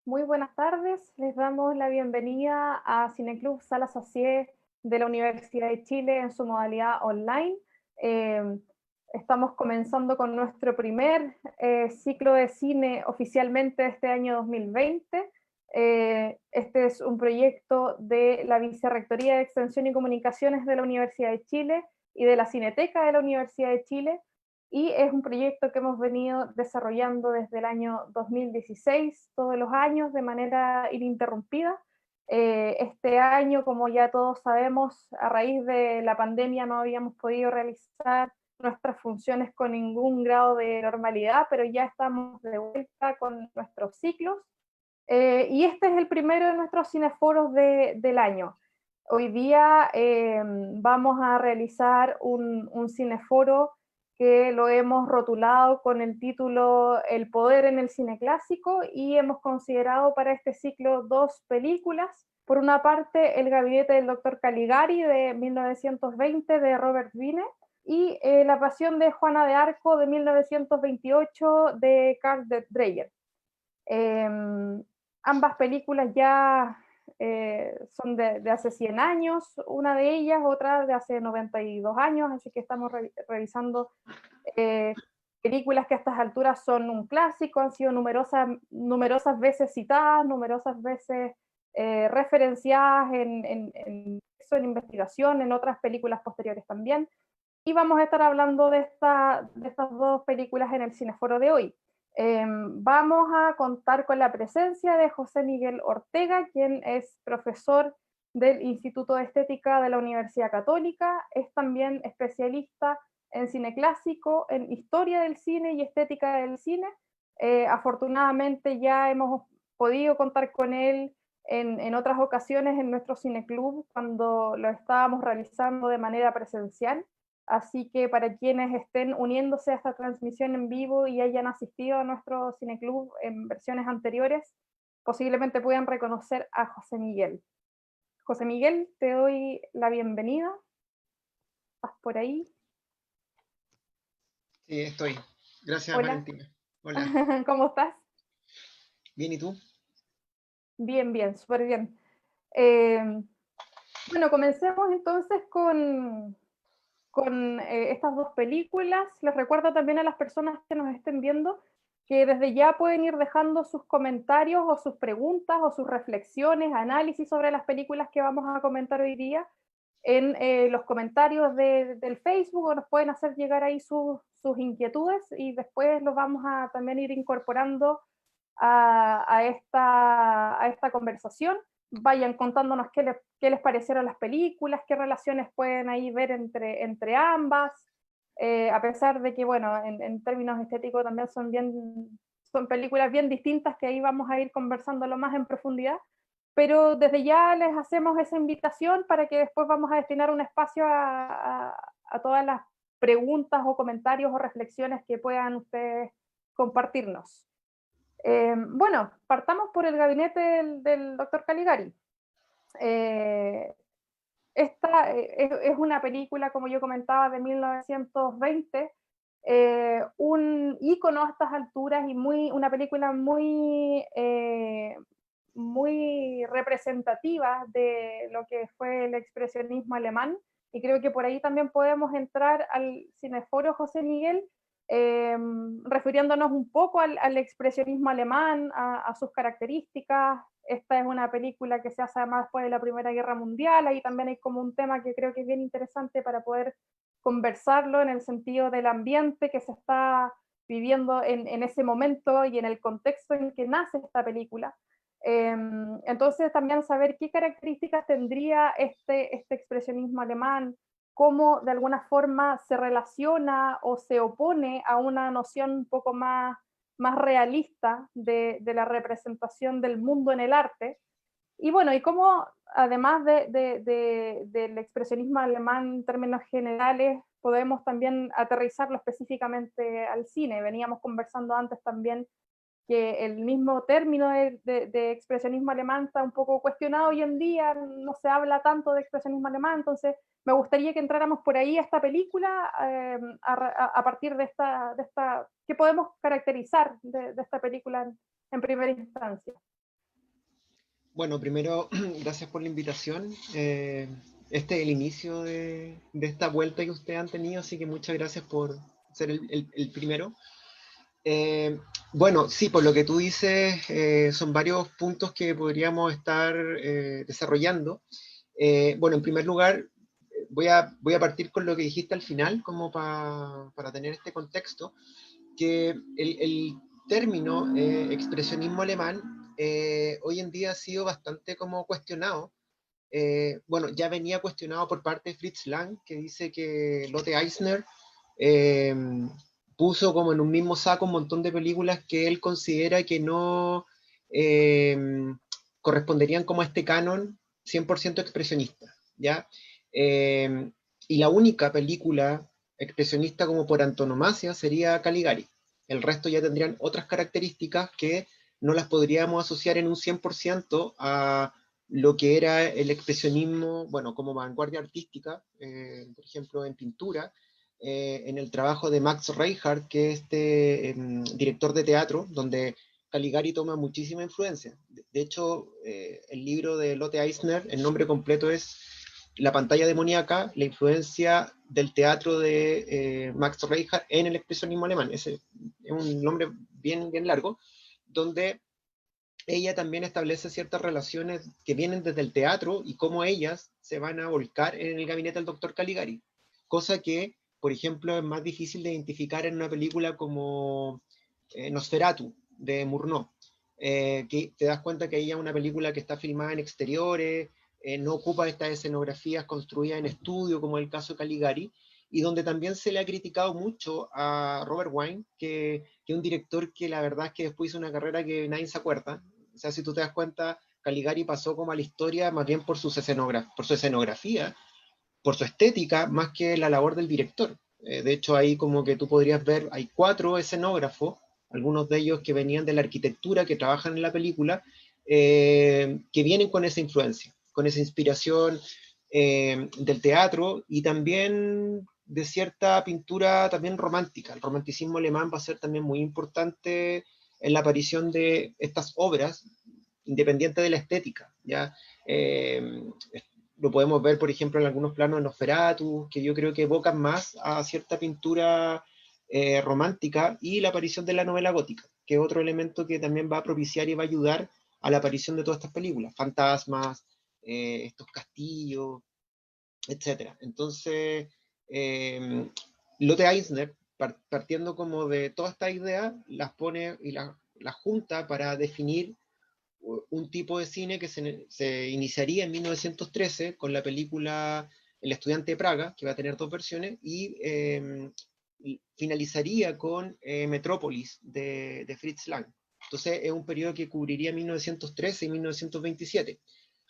Muy buenas tardes, les damos la bienvenida a Cineclub Sala Sacié de la Universidad de Chile en su modalidad online. Eh, Estamos comenzando con nuestro primer ciclo de cine oficialmente este año 2020. Este es un proyecto de la Vicerrectoría de Extensión y Comunicaciones de la Universidad de Chile y de la Cineteca de la Universidad de Chile, y es un proyecto que hemos venido desarrollando desde el año 2016, todos los años, de manera ininterrumpida. Este año, como ya todos sabemos, a raíz de la pandemia no habíamos podido realizar nuestras funciones con ningún grado de normalidad, pero ya estamos de vuelta con nuestros ciclos. Y este es el primero de nuestros cineforos del año. Hoy día vamos a realizar un cineforo que lo hemos rotulado con el título El poder en el cine clásico, y hemos considerado para este ciclo dos películas. Por una parte, El gabinete del doctor Caligari de 1920 de Robert Wiene, y La pasión de Juana de Arco de 1928 de Carl Dreyer. Eh, Ambas películas ya son de hace 100 años, una de ellas, otra de hace 92 años, así que estamos revisando eh, películas que a estas alturas son un clásico, han sido numerosas veces citadas, numerosas veces referenciadas en investigación, en otras películas posteriores también. Y vamos a estar hablando de estas dos películas en el cineforo de hoy. Vamos a contar con la presencia de José Miguel Ortega, quien es profesor del Instituto de Estética de la Universidad Católica, es también especialista en cine clásico, en historia del cine y estética del cine. Afortunadamente ya hemos podido contar con él en otras ocasiones en nuestro cineclub cuando lo estábamos realizando de manera presencial. Así que para quienes estén uniéndose a esta transmisión en vivo y hayan asistido a nuestro cineclub en versiones anteriores, posiblemente puedan reconocer a José Miguel. José Miguel, te doy la bienvenida. ¿Estás por ahí? Sí, estoy. Gracias, Hola. Valentina. Hola. ¿Cómo estás? Bien, ¿y tú? Bien, bien, súper bien. Eh, bueno, comencemos entonces con estas dos películas. Les recuerdo también a las personas que nos estén viendo que desde ya pueden ir dejando sus comentarios o sus preguntas o sus reflexiones, análisis sobre las películas que vamos a comentar hoy día en los comentarios del Facebook, o nos pueden hacer llegar ahí sus inquietudes, y después los vamos a también ir incorporando a esta conversación. Vayan contándonos qué les parecieron las películas, qué relaciones pueden ahí ver entre ambas, a pesar de que, bueno, en términos estéticos también son películas bien distintas, que ahí vamos a ir conversándolo más en profundidad, pero desde ya les hacemos esa invitación para que después vamos a destinar un espacio a todas las preguntas o comentarios o reflexiones que puedan ustedes compartirnos. Bueno, partamos por el gabinete del doctor Caligari. Eh, Esta es una película, como yo comentaba, de 1920, un ícono a estas alturas y una película muy representativa de lo que fue el expresionismo alemán, y creo que por ahí también podemos entrar al cineforo José Miguel, refiriéndonos un poco al expresionismo alemán, a sus características. Esta es una película que se hace además después de la Primera Guerra Mundial. Ahí también hay como un tema que creo que es bien interesante para poder conversarlo, en el sentido del ambiente que se está viviendo en ese momento y en el contexto en que nace esta película. Entonces también saber qué características tendría este expresionismo alemán, cómo de alguna forma se relaciona o se opone a una noción un poco más realista de la representación del mundo en el arte. Y bueno, y cómo además del expresionismo alemán en términos generales, podemos también aterrizarlo específicamente al cine. Veníamos conversando antes también que el mismo término de expresionismo alemán está un poco cuestionado hoy en día, no se habla tanto de expresionismo alemán. Entonces me gustaría que entráramos por ahí a esta película, a partir de esta, ¿qué podemos caracterizar de esta película en primera instancia? Bueno, primero, gracias por la invitación. Este es el inicio de esta vuelta que ustedes han tenido, así que muchas gracias por ser el primero. Eh, bueno, sí, por lo que tú dices, son varios puntos que podríamos estar desarrollando. Bueno, en primer lugar, voy a partir con lo que dijiste al final, como para tener este contexto, que el término expresionismo alemán hoy en día ha sido bastante como cuestionado. Bueno, ya venía cuestionado por parte de Fritz Lang, que dice que Lotte Eisner eh, puso como en un mismo saco un montón de películas que él considera que no eh, corresponderían como a este canon 100% expresionista, ¿ya? Eh, y la única película expresionista como por antonomasia sería Caligari. El resto ya tendrían otras características que no las podríamos asociar en un 100% a lo que era el expresionismo, bueno, como vanguardia artística, por ejemplo, en pintura, en el trabajo de Max Reinhardt, que es este director de teatro, donde Caligari toma muchísima influencia. De hecho, el libro de Lotte Eisner, el nombre completo es La pantalla demoníaca, la influencia del teatro de Max Reinhardt en el expresionismo alemán. Ese es un nombre bien, bien largo, donde ella también establece ciertas relaciones que vienen desde el teatro y cómo ellas se van a volcar en el gabinete del doctor Caligari. Cosa que, por ejemplo, es más difícil de identificar en una película como Nosferatu, de Murnau, que te das cuenta que ella es una película que está filmada en exteriores, no ocupa estas escenografías construidas en estudio, como el caso de Caligari, y donde también se le ha criticado mucho a Robert Wine, que es un director que la verdad es que después hizo una carrera que nadie se acuerda. O sea, si tú te das cuenta, Caligari pasó como a la historia más bien por, por su escenografía, por su estética, más que la labor del director. De hecho, ahí como que tú podrías ver, hay 4 escenógrafos, algunos de ellos que venían de la arquitectura, que trabajan en la película, que vienen con esa influencia, con esa inspiración del teatro y también de cierta pintura también romántica. El romanticismo alemán va a ser también muy importante en la aparición de estas obras, independiente de la estética, ¿ya? Eh, lo podemos ver, por ejemplo, en algunos planos de Nosferatu, que yo creo que evocan más a cierta pintura romántica y la aparición de la novela gótica, que es otro elemento que también va a propiciar y va a ayudar a la aparición de todas estas películas, fantasmas, estos castillos, etcétera. Entonces, eh, Lotte Eisner, partiendo como de todas estas ideas, las pone y las junta para definir un tipo de cine que se iniciaría en 1913 con la película El estudiante de Praga, que va a tener 2 versiones, y finalizaría con Metrópolis de Fritz Lang. Entonces es un periodo que cubriría 1913 y 1927.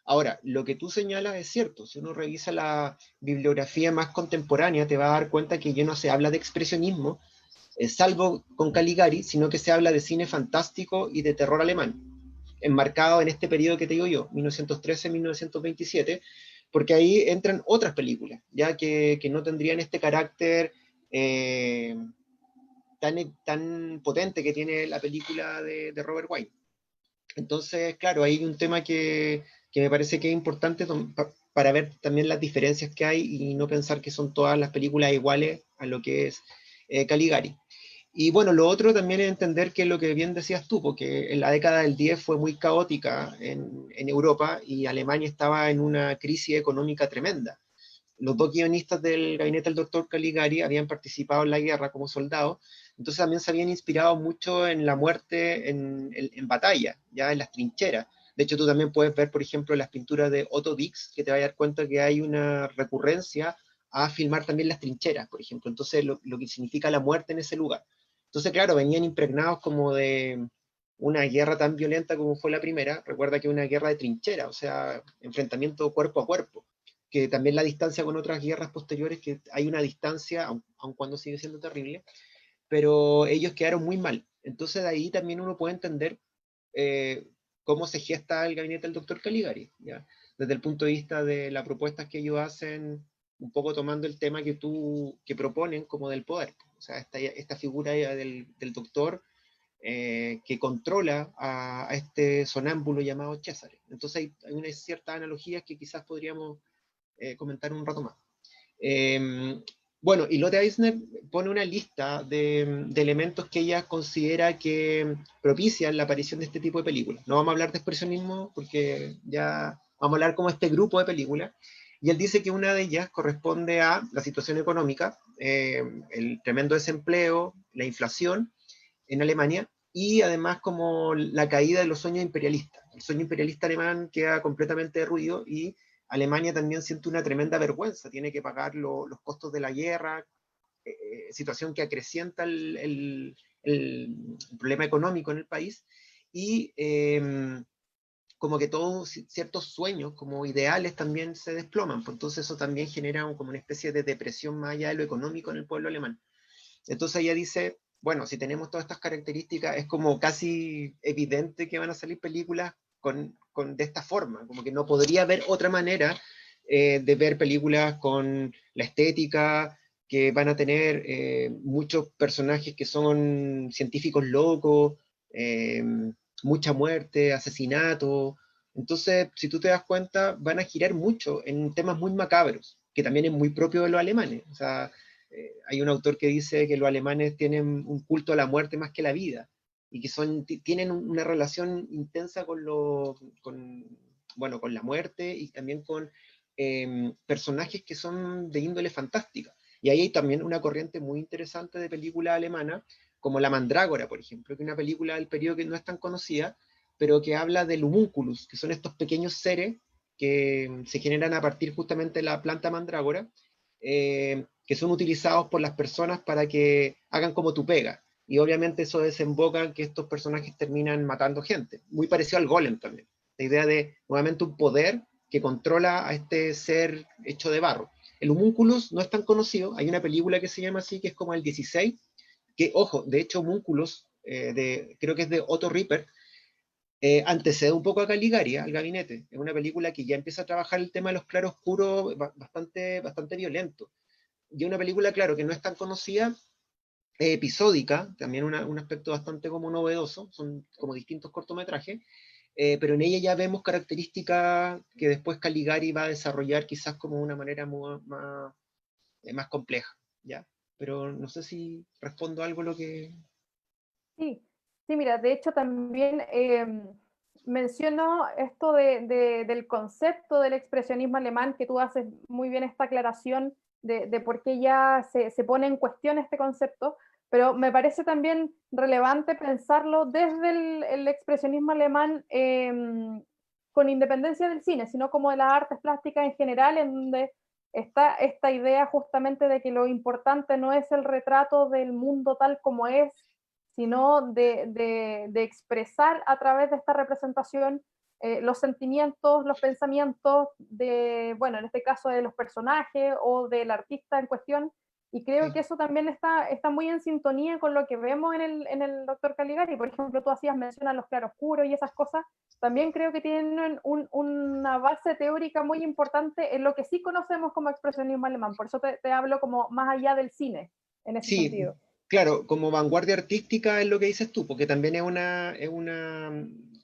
Ahora, lo que tú señalas es cierto. Si uno revisa la bibliografía más contemporánea, te va a dar cuenta que ya no se habla de expresionismo, salvo con Caligari, sino que se habla de cine fantástico y de terror alemán, enmarcado en este periodo que te digo yo, 1913-1927, porque ahí entran otras películas, ya que no tendrían este carácter tan potente que tiene la película de Robert Wine. Entonces, claro, hay un tema que me parece que es importante para ver también las diferencias que hay y no pensar que son todas las películas iguales a lo que es Caligari. Y bueno, lo otro también es entender que lo que bien decías tú, porque en la década del 10 fue muy caótica en Europa y Alemania estaba en una crisis económica tremenda. Los 2 guionistas del gabinete del doctor Caligari habían participado en la guerra como soldados, entonces también se habían inspirado mucho en la muerte en batalla, ya en las trincheras. De hecho, tú también puedes ver, por ejemplo, las pinturas de Otto Dix, que te va a dar cuenta que hay una recurrencia a filmar también las trincheras, por ejemplo. Entonces, lo que significa la muerte en ese lugar. Entonces, claro, venían impregnados como de una guerra tan violenta como fue la primera. Recuerda que es una guerra de trinchera, o sea, enfrentamiento cuerpo a cuerpo, que también la distancia con otras guerras posteriores, que hay una distancia, aun cuando sigue siendo terrible, pero ellos quedaron muy mal. Entonces de ahí también uno puede entender eh, cómo se gesta el gabinete del doctor Caligari, ¿ya? Desde el punto de vista de las propuestas que ellos hacen, un poco tomando el tema que proponen como del poder. O sea, esta figura del doctor que controla a este sonámbulo llamado César. Entonces hay unas ciertas analogías que quizás podríamos comentar un rato más. Bueno, y Lotte Eisner pone una lista de elementos que ella considera que propician la aparición de este tipo de películas. No vamos a hablar de expresionismo porque ya vamos a hablar como este grupo de películas. Y él dice que una de ellas corresponde a la situación económica, el tremendo desempleo, la inflación en Alemania, y además como la caída de los sueños imperialistas. El sueño imperialista alemán queda completamente derruido y Alemania también siente una tremenda vergüenza, tiene que pagar los costos de la guerra, situación que acrecienta el problema económico en el país, y como que todos ciertos sueños como ideales también se desploman, pues entonces eso también genera como una especie de depresión más allá de lo económico en el pueblo alemán. Entonces ella dice, bueno, si tenemos todas estas características, es como casi evidente que van a salir películas de esta forma, como que no podría haber otra manera de ver películas con la estética, que van a tener muchos personajes que son científicos locos, eh, mucha muerte, asesinato. Entonces, si tú te das cuenta, van a girar mucho en temas muy macabros, que también es muy propio de los alemanes. O sea, hay un autor que dice que los alemanes tienen un culto a la muerte más que a la vida y que tienen una relación intensa bueno, con la muerte y también con personajes que son de índole fantástica. Y ahí hay también una corriente muy interesante de película alemana, como La Mandrágora, por ejemplo, que es una película del periodo que no es tan conocida, pero que habla del humúnculus, que son estos pequeños seres que se generan a partir justamente de la planta mandrágora, que son utilizados por las personas para que hagan como tu pega. Y obviamente eso desemboca en que estos personajes terminan matando gente. Muy parecido al golem también. La idea de, nuevamente, un poder que controla a este ser hecho de barro. El homúnculus no es tan conocido. Hay una película que se llama así, que es como el 16, que, ojo, de hecho, homúnculus, creo que es de Otto Ripper, antecede un poco a Caligari, al gabinete. Es una película que ya empieza a trabajar el tema de los claroscuros bastante violento. Y una película, claro, que no es tan conocida, episódica, también un aspecto bastante como novedoso, son como distintos cortometrajes, pero en ella ya vemos características que después Caligari va a desarrollar quizás como una manera más compleja, ¿ya? Pero no sé si respondo algo a lo que... Sí, sí, mira, de hecho también menciono esto del concepto del expresionismo alemán, que tú haces muy bien esta aclaración de por qué ya se pone en cuestión este concepto, pero me parece también relevante pensarlo desde el expresionismo alemán con independencia del cine, sino como de las artes plásticas en general, en donde está esta idea justamente de que lo importante no es el retrato del mundo tal como es, sino de expresar a través de esta representación los sentimientos, los pensamientos de, bueno, en este caso de los personajes o del artista en cuestión, y creo que eso también está muy en sintonía con lo que vemos en el Doctor Caligari. Por ejemplo, tú hacías mención a los claroscuros y esas cosas, también creo que tienen una base teórica muy importante en lo que sí conocemos como expresionismo alemán. Por eso te hablo como más allá del cine, en ese Sí, sentido. claro, como vanguardia artística es lo que dices tú, porque también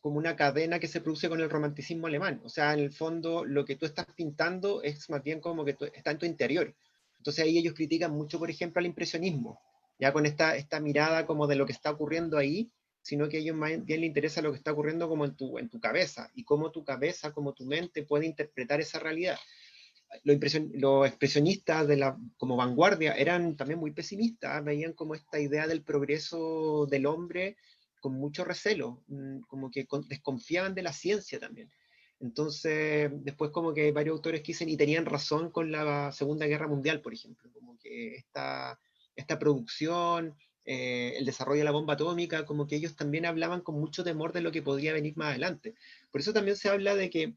como una cadena que se produce con el romanticismo alemán. O sea, en el fondo lo que tú estás pintando es más bien como que está en tu interior. Entonces ahí ellos critican mucho, por ejemplo, al impresionismo, ya con esta mirada como de lo que está ocurriendo ahí, sino que a ellos más bien les interesa lo que está ocurriendo como en tu cabeza, y cómo tu cabeza, como tu mente puede interpretar esa realidad. Los expresionistas como vanguardia eran también muy pesimistas, veían como esta idea del progreso del hombre con mucho recelo, como que desconfiaban de la ciencia también. Entonces, después como que varios autores que dicen, y tenían razón con la Segunda Guerra Mundial, por ejemplo, como que esta producción, el desarrollo de la bomba atómica, como que ellos también hablaban con mucho temor de lo que podría venir más adelante. Por eso también se habla de que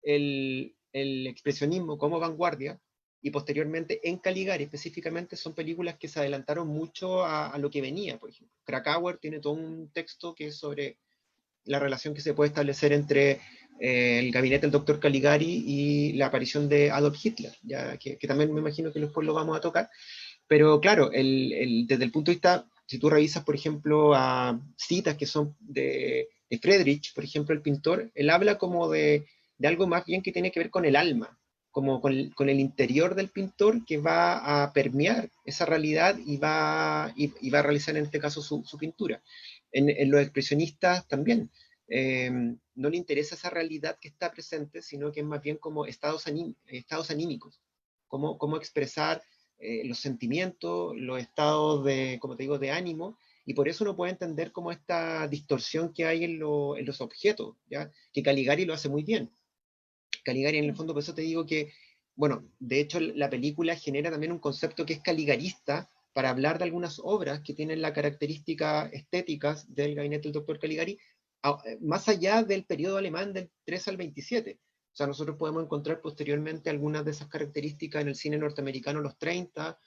el expresionismo como vanguardia y posteriormente en Caligari específicamente son películas que se adelantaron mucho a lo que venía. Por ejemplo, Krakauer tiene todo un texto que es sobre la relación que se puede establecer entre el gabinete del doctor Caligari y la aparición de Adolf Hitler, ya que también me imagino que después lo vamos a tocar. Pero claro, desde el punto de vista si tú revisas, por ejemplo, a citas que son de Friedrich, por ejemplo, el pintor, él habla como de algo más bien que tiene que ver con el alma, como con el interior del pintor que va a permear esa realidad y va a realizar en este caso su pintura. En los expresionistas también. No le interesa esa realidad que está presente, sino que es más bien como estados anímicos, cómo expresar los sentimientos, los estados de, como te digo, de ánimo, y por eso uno puede entender como esta distorsión que hay en los objetos, ¿ya? Que Caligari lo hace muy bien. Caligari en el fondo, por eso te digo que, bueno, de hecho la película genera también un concepto que es caligarista para hablar de algunas obras que tienen las características estéticas del gabinete del doctor Caligari, más allá del periodo alemán del 3 al 27. O sea, nosotros podemos encontrar posteriormente algunas de esas características en el cine norteamericano en los 30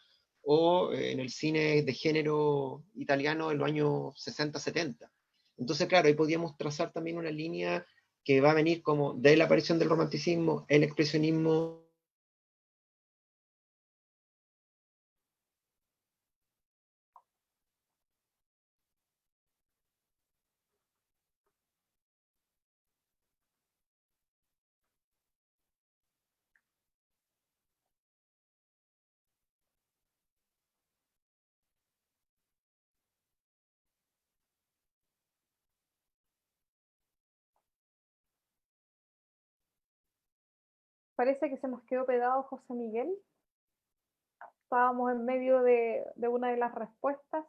o en el cine de género italiano en los años 60-70. Entonces, claro, ahí podíamos trazar también una línea que va a venir como de la aparición del romanticismo, el expresionismo. Parece que se nos quedó pegado José Miguel. Estábamos en medio de una de las respuestas.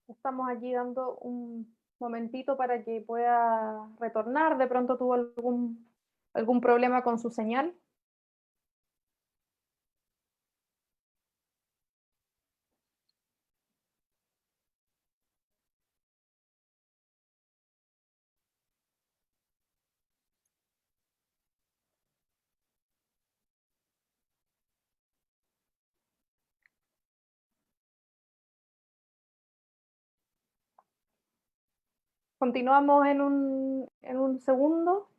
Estamos allí dando un momentito para que pueda retornar. De pronto tuvo algún problema con su señal. Continuamos en un segundo.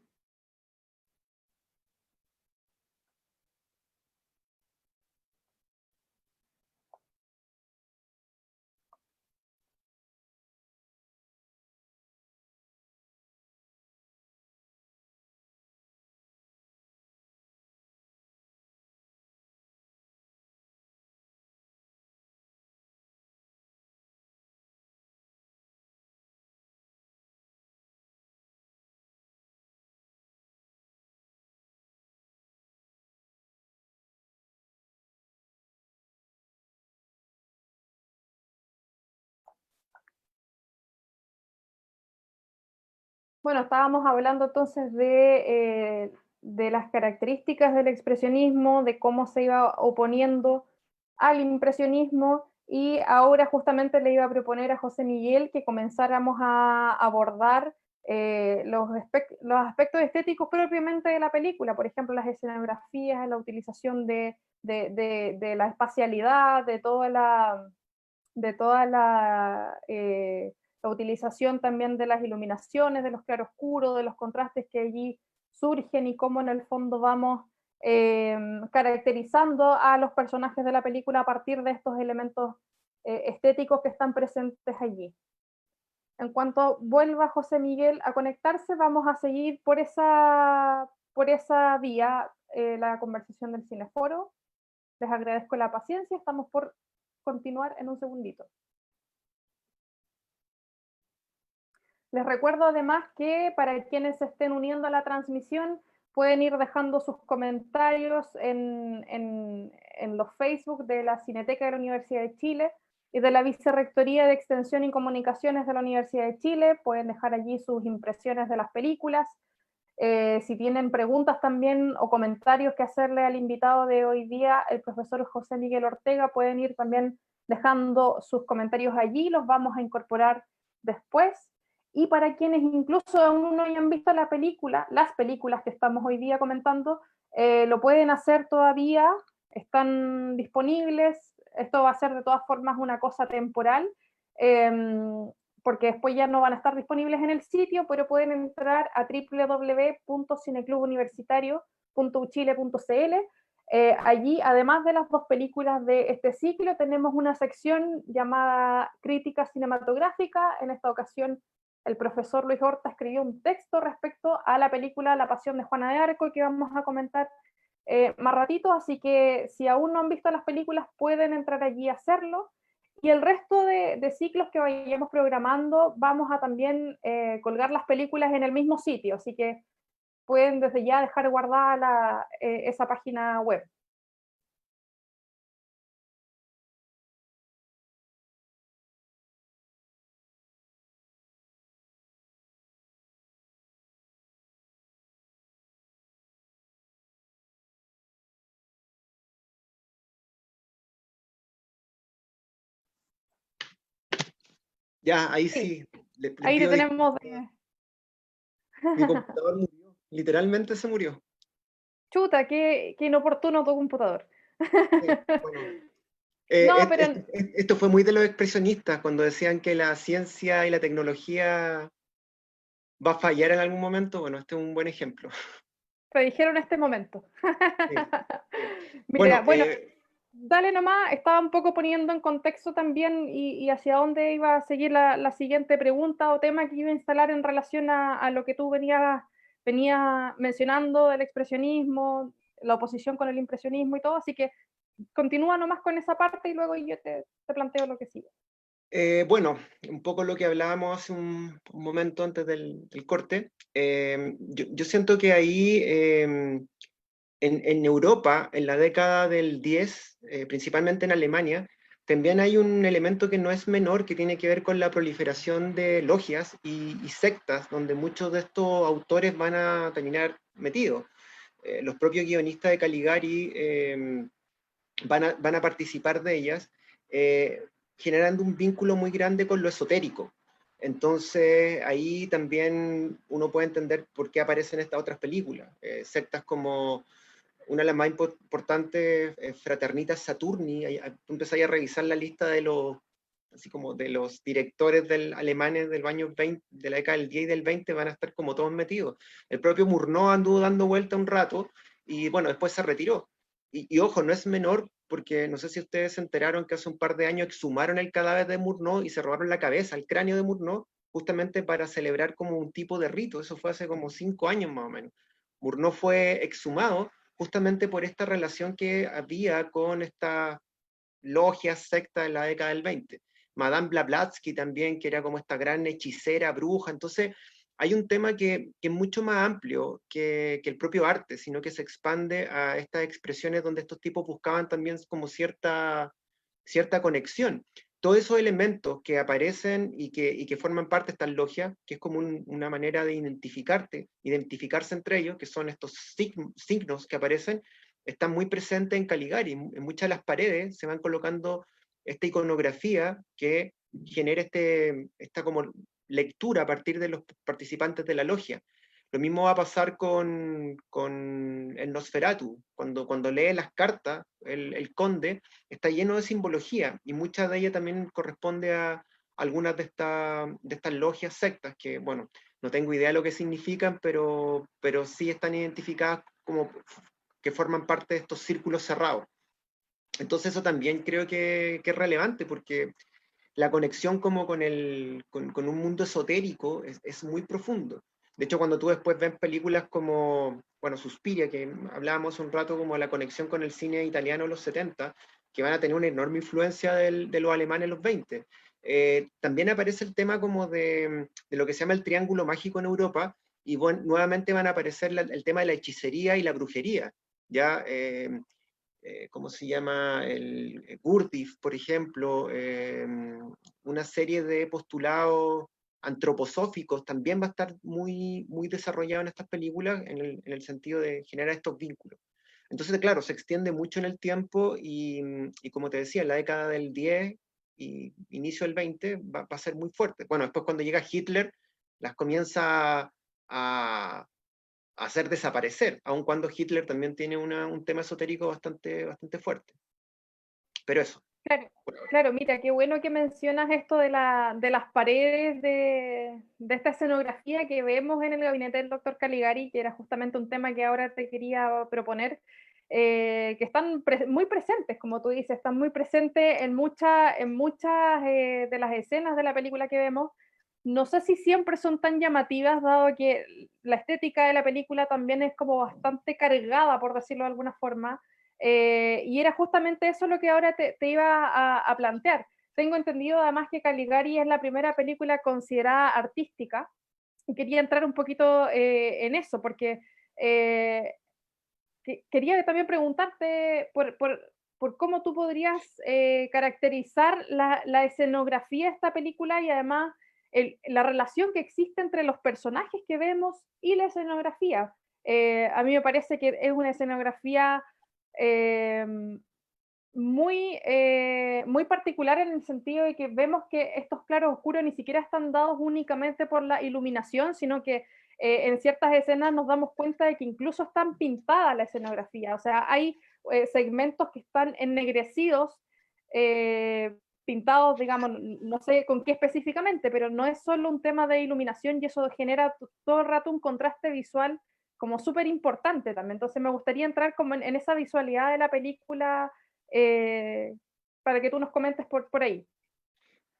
Bueno, estábamos hablando entonces de las características del expresionismo, de cómo se iba oponiendo al impresionismo, y ahora justamente le iba a proponer a José Miguel que comenzáramos a abordar los aspectos estéticos propiamente de la película, por ejemplo, las escenografías, la utilización de la espacialidad, de toda la utilización también de las iluminaciones, de los claroscuros, de los contrastes que allí surgen y cómo en el fondo vamos caracterizando a los personajes de la película a partir de estos elementos estéticos que están presentes allí. En cuanto vuelva José Miguel a conectarse, vamos a seguir por esa vía la conversación del Cineforo. Les agradezco la paciencia, estamos por continuar en un segundito. Les recuerdo además que para quienes se estén uniendo a la transmisión, pueden ir dejando sus comentarios en los Facebook de la Cineteca de la Universidad de Chile y de la Vicerrectoría de Extensión y Comunicaciones de la Universidad de Chile. Pueden dejar allí sus impresiones de las películas. Si tienen preguntas también o comentarios que hacerle al invitado de hoy día, el profesor José Miguel Ortega, pueden ir también dejando sus comentarios allí, los vamos a incorporar después. Y para quienes incluso aún no hayan visto la película, las películas que estamos hoy día comentando, lo pueden hacer todavía, están disponibles. Esto va a ser de todas formas una cosa temporal, porque después ya no van a estar disponibles en el sitio, pero pueden entrar a www.cineclubuniversitario.uchile.cl. Allí, además de las dos películas de este ciclo, tenemos una sección llamada Crítica Cinematográfica. En esta ocasión, el profesor Luis Horta escribió un texto respecto a la película La Pasión de Juana de Arco, que vamos a comentar más ratito, así que si aún no han visto las películas, pueden entrar allí a hacerlo. Y el resto de ciclos que vayamos programando, vamos a también colgar las películas en el mismo sitio, así que pueden desde ya dejar guardada esa página web. Ya, ahí Sí, sí, le ahí te pido tenemos. disculpas. Mi computador murió, literalmente se murió. Chuta, qué inoportuno tu computador. Sí, bueno, No, pero esto fue muy de los expresionistas cuando decían que la ciencia y la tecnología va a fallar en algún momento. Bueno, este es un buen ejemplo. predijeron este momento. Sí, sí. Mira, Bueno, bueno, dale nomás, estaba un poco poniendo en contexto también y hacia dónde iba a seguir la siguiente pregunta o tema que iba a instalar en relación a lo que tú venía mencionando del expresionismo, la oposición con el impresionismo y todo, así que continúa nomás con esa parte y luego yo te planteo lo que sigue. bueno, un poco lo que hablábamos hace un momento antes del corte. Yo siento que ahí en Europa, en la década del 10, principalmente en Alemania, también hay un elemento que no es menor, que tiene que ver con la proliferación de logias y sectas, donde muchos de estos autores van a terminar metidos. Los propios guionistas de Caligari van a participar de ellas, generando un vínculo muy grande con lo esotérico. Entonces, ahí también uno puede entender por qué aparecen estas otras películas. Sectas como una de las más importantes, Fraternitas Saturni. Tú empezás a revisar la lista de los, así como de los directores alemanes del año 20, de la década del 10 y del 20, van a estar como todos metidos. El propio Murnau anduvo dando vuelta un rato y bueno, después se retiró. Y ojo, no es menor, porque no sé si ustedes se enteraron que hace un par de años exhumaron el cadáver de Murnau y se robaron la cabeza, el cráneo de Murnau, justamente para celebrar como un tipo de rito. Eso fue hace como 5 años más o menos. Murnau fue exhumado justamente por esta relación que había con esta logia secta en la década del 20. Madame Blavatsky también, que era como esta gran hechicera, bruja. Entonces, hay un tema que es mucho más amplio que el propio arte, sino que se expande a estas expresiones donde estos tipos buscaban también como cierta conexión. Todos esos elementos que aparecen y que forman parte de estas logias, que es como una manera de identificarse entre ellos, que son estos signos que aparecen, están muy presentes en Caligari. En muchas de las paredes se van colocando esta iconografía que genera esta como lectura a partir de los participantes de la logia. Lo mismo va a pasar con el Nosferatu. Cuando lee las cartas, el conde está lleno de simbología y mucha de ella también corresponde a algunas de estas logias sectas que, bueno, no tengo idea de lo que significan, pero sí están identificadas como que forman parte de estos círculos cerrados. Entonces eso también creo que es relevante porque la conexión como con un mundo esotérico es muy profundo. De hecho, cuando tú después ves películas como, bueno, Suspiria, que hablábamos un rato como la conexión con el cine italiano de los 70, que van a tener una enorme influencia de los alemanes en los 20. También aparece el tema como de lo que se llama el triángulo mágico en Europa, y bueno, nuevamente van a aparecer el tema de la hechicería y la brujería. ¿Ya? ¿Cómo se llama? El Gurdjieff, por ejemplo, una serie de postulados antroposóficos también va a estar muy desarrollado en estas películas en el sentido de generar estos vínculos. Entonces, claro, se extiende mucho en el tiempo y como te decía, en la década del 10 y inicio del 20 va a ser muy fuerte. Bueno, después cuando llega Hitler, las comienza a hacer desaparecer, aun cuando Hitler también tiene un tema esotérico bastante fuerte. Pero eso. Claro, claro, mira, qué bueno que mencionas esto de las paredes de esta escenografía que vemos en el gabinete del doctor Caligari, que era justamente un tema que ahora te quería proponer. que están muy presentes, como tú dices, están muy presentes en muchas de las escenas de la película que vemos. No sé si siempre son tan llamativas, dado que la estética de la película también es como bastante cargada, por decirlo de alguna forma, y era justamente eso lo que ahora te iba a plantear. Tengo entendido además que Caligari es la primera película considerada artística, y quería entrar un poquito en eso, porque eh, quería también preguntarte por cómo tú podrías caracterizar la escenografía de esta película y además la relación que existe entre los personajes que vemos y la escenografía. A mí me parece que es una escenografía eh, muy particular en el sentido de que vemos que estos claros oscuros ni siquiera están dados únicamente por la iluminación, sino que en ciertas escenas nos damos cuenta de que incluso están pintadas la escenografía. O sea, hay segmentos que están ennegrecidos, eh, pintados, digamos, no sé con qué específicamente, pero no es solo un tema de iluminación y eso genera todo el rato un contraste visual como súper importante también. Entonces me gustaría entrar como en esa visualidad de la película eh, para que tú nos comentes por ahí.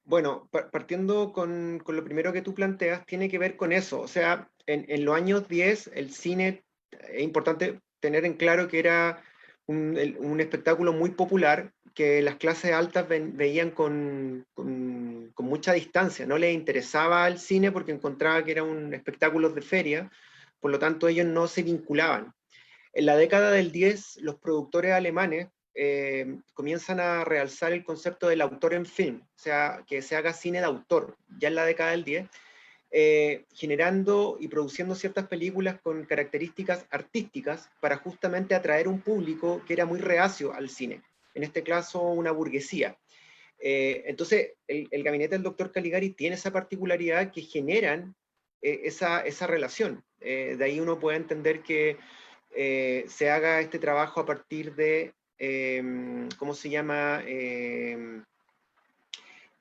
Bueno, partiendo con lo primero que tú planteas, tiene que ver con eso. O sea, en los años 10 el cine, es importante tener en claro que era un espectáculo muy popular que las clases altas veían con mucha distancia. No les interesaba el cine porque encontraba que era un espectáculo de feria, por lo tanto ellos no se vinculaban. En la década del 10, los productores alemanes comienzan a realzar el concepto del autor en film, o sea, que se haga cine de autor, ya en la década del 10, generando y produciendo ciertas películas con características artísticas para justamente atraer un público que era muy reacio al cine, en este caso una burguesía. Entonces, el gabinete del doctor Caligari tiene esa particularidad que generan esa relación. De ahí uno puede entender que se haga este trabajo a partir de, ¿cómo se llama?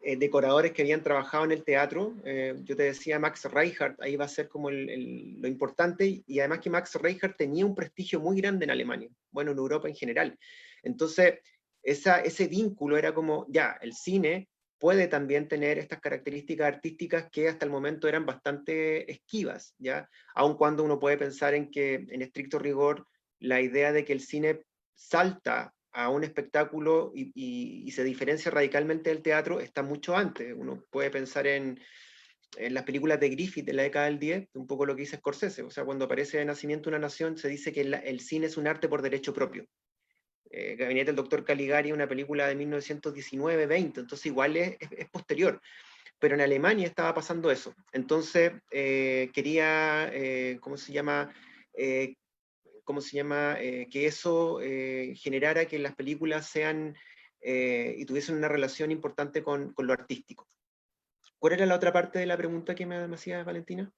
Decoradores que habían trabajado en el teatro. Yo te decía Max Reinhardt, ahí va a ser como lo importante, y además que Max Reinhardt tenía un prestigio muy grande en Alemania, bueno, en Europa en general. Entonces, ese vínculo era como, ya, el cine puede también tener estas características artísticas que hasta el momento eran bastante esquivas, ¿ya? Aun cuando uno puede pensar en que, en estricto rigor, la idea de que el cine salta a un espectáculo y se diferencia radicalmente del teatro está mucho antes. Uno puede pensar en las películas de Griffith de la década del 10, un poco lo que dice Scorsese. O sea, cuando aparece Nacimiento de una Nación, se dice que el cine es un arte por derecho propio. Gabinete del Doctor Caligari, una película de 1919-20, entonces igual es posterior. Pero en Alemania estaba pasando eso. Entonces, quería, ¿cómo se llama? Que eso generara que las películas sean y tuviesen una relación importante con lo artístico. ¿Cuál era la otra parte de la pregunta que me hacía Valentina?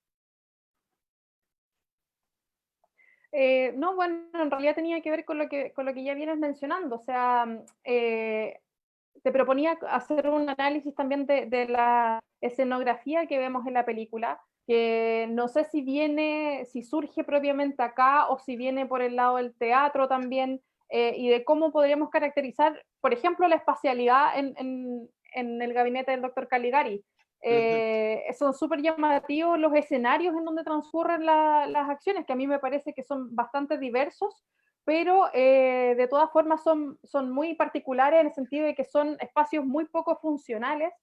No, bueno, en realidad tenía que ver con lo que ya vienes mencionando, o sea, te proponía hacer un análisis también de la escenografía que vemos en la película, que no sé si surge propiamente acá o si viene por el lado del teatro también, y de cómo podríamos caracterizar, por ejemplo, la espacialidad en el gabinete del doctor Caligari. Ujú. Son súper llamativos los escenarios en donde transcurren las acciones, que a mí me parece que son bastante diversos, pero de todas formas son muy particulares en el sentido de que son espacios muy poco funcionales,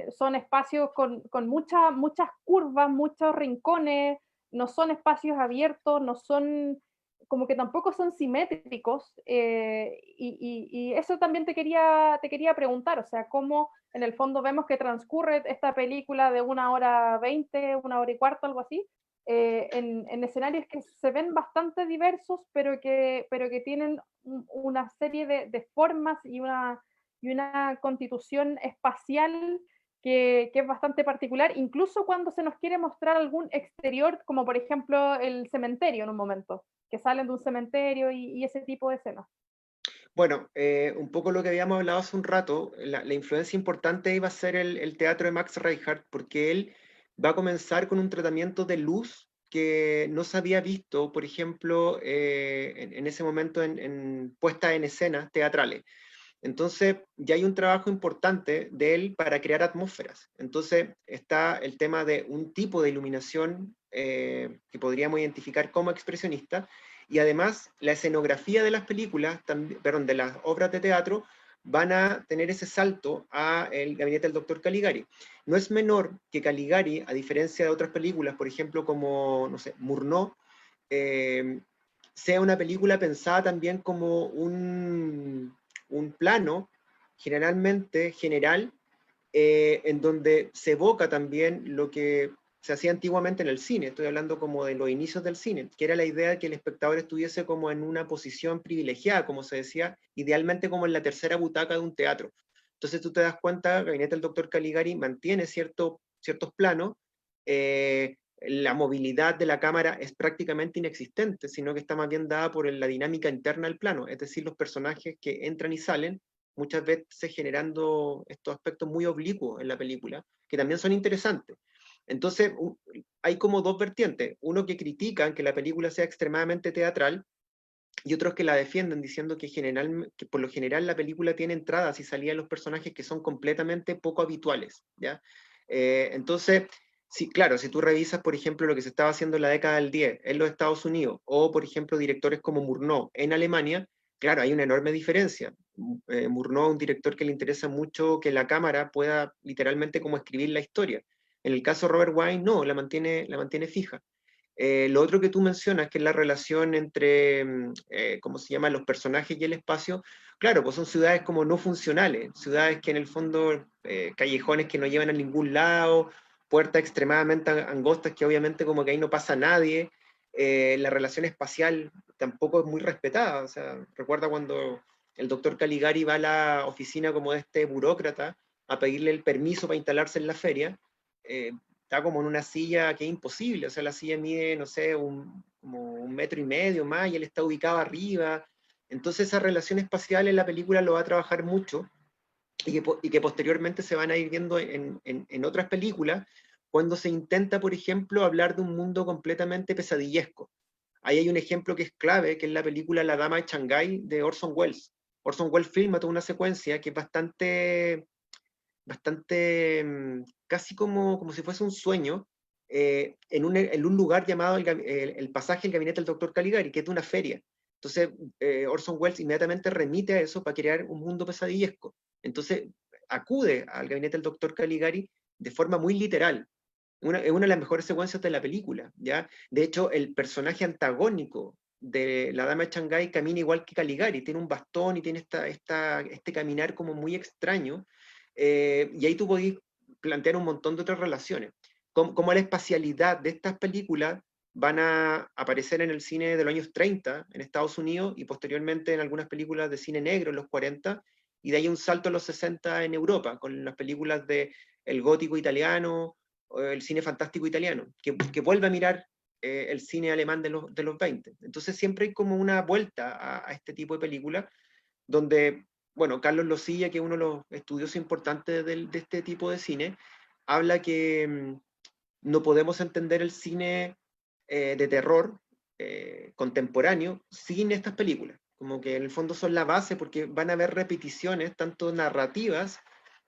son espacios con muchas curvas, muchos rincones, no son espacios abiertos, no son, como que tampoco son simétricos, y eso también te quería preguntar, o sea, cómo en el fondo vemos que transcurre esta película de 1 hora 20, 1 hora y cuarto, algo así, en escenarios que se ven bastante diversos, pero que tienen una serie de formas y una constitución espacial que es bastante particular, incluso cuando se nos quiere mostrar algún exterior, como por ejemplo el cementerio en un momento, que salen de un cementerio y ese tipo de escenas. Bueno, un poco lo que habíamos hablado hace un rato, la influencia importante iba a ser el teatro de Max Reinhardt, porque él va a comenzar con un tratamiento de luz que no se había visto, por ejemplo, en ese momento en puestas en escenas teatrales. Entonces, ya hay un trabajo importante de él para crear atmósferas. Entonces, está el tema de un tipo de iluminación que podríamos identificar como expresionista, y además la escenografía de las películas, perdón, de las obras de teatro, van a tener ese salto a el gabinete del doctor Caligari. No es menor que Caligari, a diferencia de otras películas, por ejemplo, como, no sé, Murnau, eh, sea una película pensada también como un plano generalmente general, en donde se evoca también lo que se hacía antiguamente en el cine. Estoy hablando como de los inicios del cine, que era la idea de que el espectador estuviese como en una posición privilegiada, como se decía, idealmente como en la tercera butaca de un teatro. Entonces tú te das cuenta, Gabinete del Doctor Caligari mantiene ciertos planos, la movilidad de la cámara es prácticamente inexistente, sino que está más bien dada por la dinámica interna del plano, es decir, los personajes que entran y salen, muchas veces generando estos aspectos muy oblicuos en la película, que también son interesantes. Entonces, hay como dos vertientes, uno que critican que la película sea extremadamente teatral, y otros que la defienden diciendo que por lo general la película tiene entradas y salidas de los personajes que son completamente poco habituales, ¿ya? Entonces, sí, claro, si tú revisas, por ejemplo, lo que se estaba haciendo en la década del 10 en los Estados Unidos, o por ejemplo, directores como Murnau en Alemania, claro, hay una enorme diferencia. Murnau es un director que le interesa mucho que la cámara pueda literalmente como escribir la historia. En el caso de Robert Wine, no, la mantiene fija. Lo otro que tú mencionas, que es la relación entre, ¿cómo se llama?, los personajes y el espacio, claro, pues son ciudades como no funcionales, ciudades que en el fondo, callejones que no llevan a ningún lado, puertas extremadamente angostas que obviamente como que ahí no pasa nadie, la relación espacial tampoco es muy respetada, o sea, recuerda cuando el doctor Caligari va a la oficina como de este burócrata a pedirle el permiso para instalarse en la feria, está como en una silla que es imposible, o sea, la silla mide, no sé, como 1,5 metros más, y él está ubicado arriba. Entonces esa relación espacial en la película lo va a trabajar mucho, y que posteriormente se van a ir viendo en otras películas, cuando se intenta, por ejemplo, hablar de un mundo completamente pesadillesco. Ahí hay un ejemplo que es clave, que es la película La Dama de Shanghái de Orson Welles. Orson Welles filma toda una secuencia que es bastante casi como si fuese un sueño, en un lugar llamado el pasaje El Gabinete del Doctor Caligari, que es de una feria. Entonces, Orson Welles inmediatamente remite a eso para crear un mundo pesadillesco. Entonces, acude al Gabinete del Doctor Caligari de forma muy literal. Es una de las mejores secuencias de la película, ¿ya? De hecho, el personaje antagónico de la Dama de Shanghái camina igual que Caligari, tiene un bastón y tiene este caminar como muy extraño, y ahí tú podés plantear un montón de otras relaciones. Como la espacialidad de estas películas van a aparecer en el cine de los años 30 en Estados Unidos, y posteriormente en algunas películas de cine negro en los 40, y de ahí un salto a los 60 en Europa, con las películas de el gótico italiano, o el cine fantástico italiano, que vuelve a mirar el cine alemán de los 20. Entonces siempre hay como una vuelta a este tipo de películas, donde, bueno, Carlos Losilla, que es uno de los estudiosos importantes de este tipo de cine, habla que no podemos entender el cine de terror contemporáneo sin estas películas. Como que en el fondo son la base, porque van a haber repeticiones tanto narrativas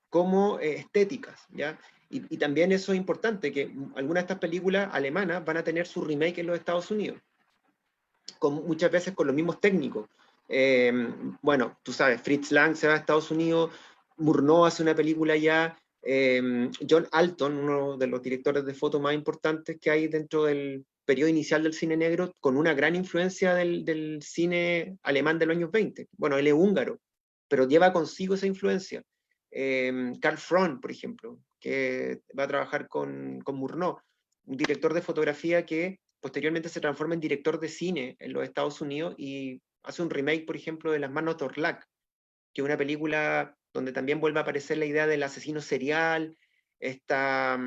como estéticas, ¿ya? Y también eso es importante, que algunas de estas películas alemanas van a tener su remake en los Estados Unidos, muchas veces con los mismos técnicos. Eh, bueno, tú sabes, Fritz Lang se va a Estados Unidos, Murnau hace una película ya, John Alton, uno de los directores de foto más importantes que hay dentro del periodo inicial del cine negro, con una gran influencia del cine alemán de los años 20. Bueno, él es húngaro, pero lleva consigo esa influencia. Karl Freund, por ejemplo, que va a trabajar con Murnau, un director de fotografía que posteriormente se transforma en director de cine en los Estados Unidos y hace un remake, por ejemplo, de Las manos de Orlac, que es una película donde también vuelve a aparecer la idea del asesino serial, esta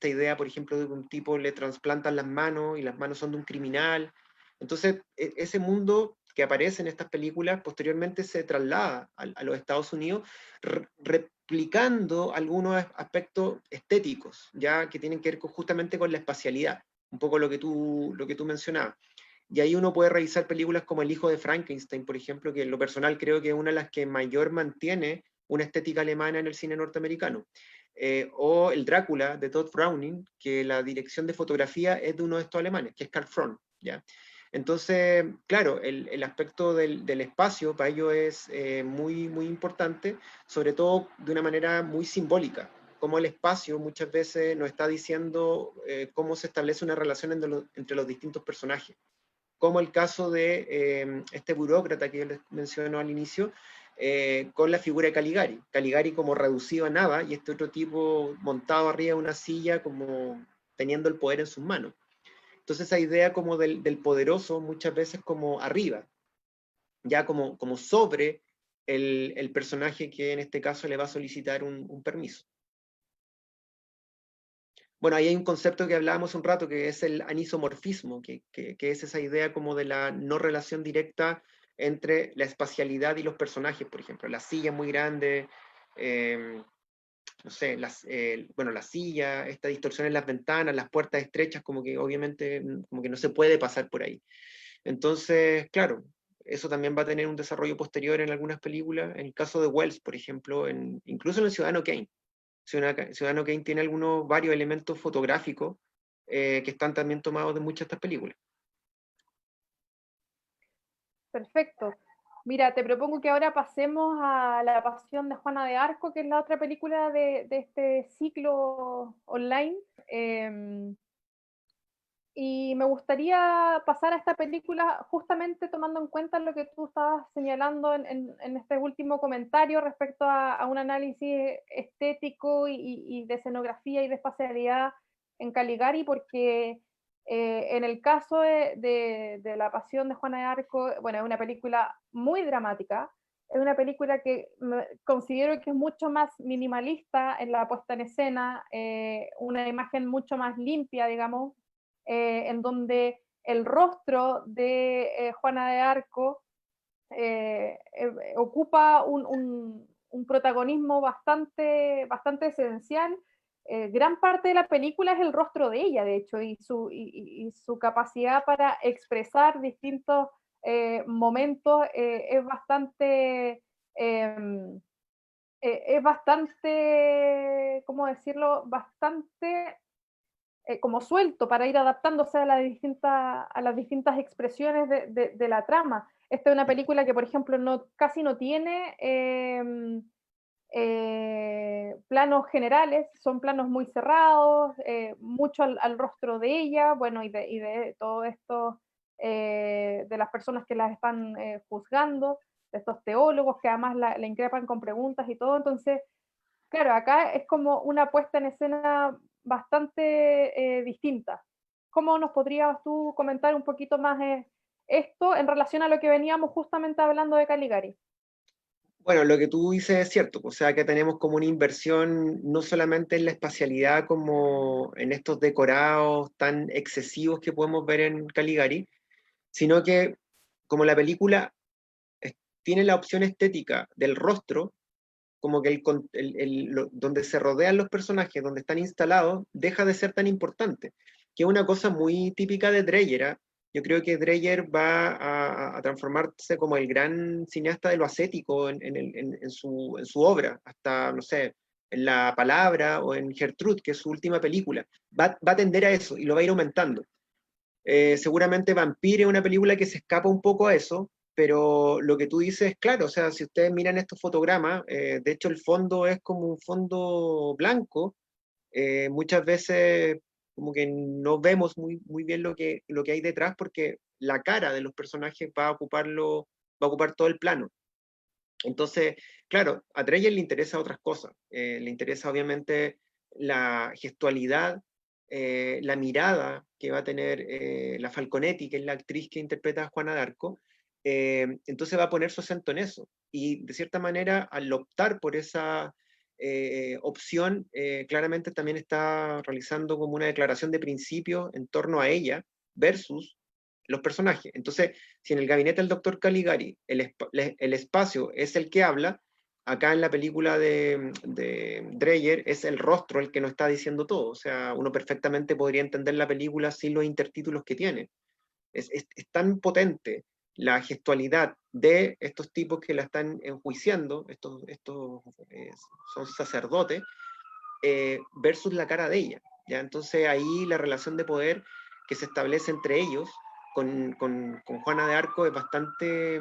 idea, por ejemplo, de que un tipo le trasplantan las manos y las manos son de un criminal. Entonces, ese mundo que aparece en estas películas posteriormente se traslada a los Estados Unidos, replicando algunos aspectos estéticos, ya que tienen que ver justamente con la espacialidad. un poco lo que tú mencionabas. Y ahí uno puede revisar películas como El hijo de Frankenstein, por ejemplo, que en lo personal creo que es una de las que mayor mantiene una estética alemana en el cine norteamericano. O El Drácula de Todd Browning, que la dirección de fotografía es de uno de estos alemanes, que es Karl Freund, ¿ya? Entonces, claro, el aspecto del espacio para ellos es muy, muy importante, sobre todo de una manera muy simbólica, como el espacio muchas veces nos está diciendo cómo se establece una relación entre los distintos personajes, como el caso de este burócrata que les mencionó al inicio, con la figura de Caligari. Caligari como reducido a nada y este otro tipo montado arriba de una silla como teniendo el poder en sus manos. Entonces esa idea como del poderoso muchas veces como arriba, ya como sobre el personaje que en este caso le va a solicitar un permiso. Bueno, ahí hay un concepto que hablábamos un rato, que es el anisomorfismo, que es esa idea como de la no relación directa entre la espacialidad y los personajes, por ejemplo. La silla muy grande, no sé, bueno, la silla, esta distorsión en las ventanas, las puertas estrechas, como que obviamente como que no se puede pasar por ahí. Entonces, claro, eso también va a tener un desarrollo posterior en algunas películas. En el caso de Wells, por ejemplo, incluso en El Ciudadano Kane. Ciudadano Kane tiene varios elementos fotográficos que están también tomados de muchas de estas películas. Perfecto. Mira, te propongo que ahora pasemos a La Pasión de Juana de Arco, que es la otra película de este ciclo online. Y me gustaría pasar a esta película justamente tomando en cuenta lo que tú estabas señalando en este último comentario respecto a un análisis estético y de escenografía y de espacialidad en Caligari, porque en el caso de La Pasión de Juana de Arco, bueno, es una película muy dramática, es una película que considero que es mucho más minimalista en la puesta en escena, una imagen mucho más limpia, digamos, en donde el rostro de Juana de Arco ocupa un protagonismo bastante esencial. Gran parte de la película es el rostro de ella, de hecho, y su capacidad para expresar distintos momentos es bastante, ¿cómo decirlo? Bastante como suelto para ir adaptándose a las distintas expresiones de la trama. Esta es una película que, por ejemplo, casi no tiene planos generales, son planos muy cerrados, mucho al rostro de ella, bueno, y de todo esto, de las personas que las están juzgando, de estos teólogos que además la increpan con preguntas y todo. Entonces, claro, acá es como una puesta en escena bastante distinta. ¿Cómo nos podrías tú comentar un poquito más esto en relación a lo que veníamos justamente hablando de Caligari? Bueno, lo que tú dices es cierto, o sea que tenemos como una inversión no solamente en la espacialidad como en estos decorados tan excesivos que podemos ver en Caligari, sino que como la película tiene la opción estética del rostro, como que donde se rodean los personajes, donde están instalados, deja de ser tan importante, que es una cosa muy típica de Dreyer. ¿Eh? Yo creo que Dreyer va a transformarse como el gran cineasta de lo ascético en su obra, hasta, no sé, en La Palabra o en Gertrude, que es su última película. Va a tender a eso y lo va a ir aumentando. Seguramente Vampire es una película que se escapa un poco a eso, pero lo que tú dices es claro, o sea, si ustedes miran estos fotogramas, de hecho el fondo es como un fondo blanco, muchas veces como que no vemos muy bien lo que hay detrás porque la cara de los personajes va a ocupar todo el plano. Entonces, claro, a Dreyer le interesa otras cosas, le interesa obviamente la gestualidad, la mirada que va a tener la Falconetti, que es la actriz que interpreta a Juana d'Arco, entonces va a poner su acento en eso. Y de cierta manera, al optar por esa opción, claramente también está realizando como una declaración de principio en torno a ella versus los personajes. Entonces, si en el gabinete del doctor Caligari el espacio es el que habla, acá en la película de Dreyer es el rostro el que nos está diciendo todo. O sea, uno perfectamente podría entender la película sin los intertítulos que tiene. Es tan potente la gestualidad de estos tipos que la están enjuiciando, estos son sacerdotes, versus la cara de ella. ¿Ya? Entonces ahí la relación de poder que se establece entre ellos con Juana de Arco es bastante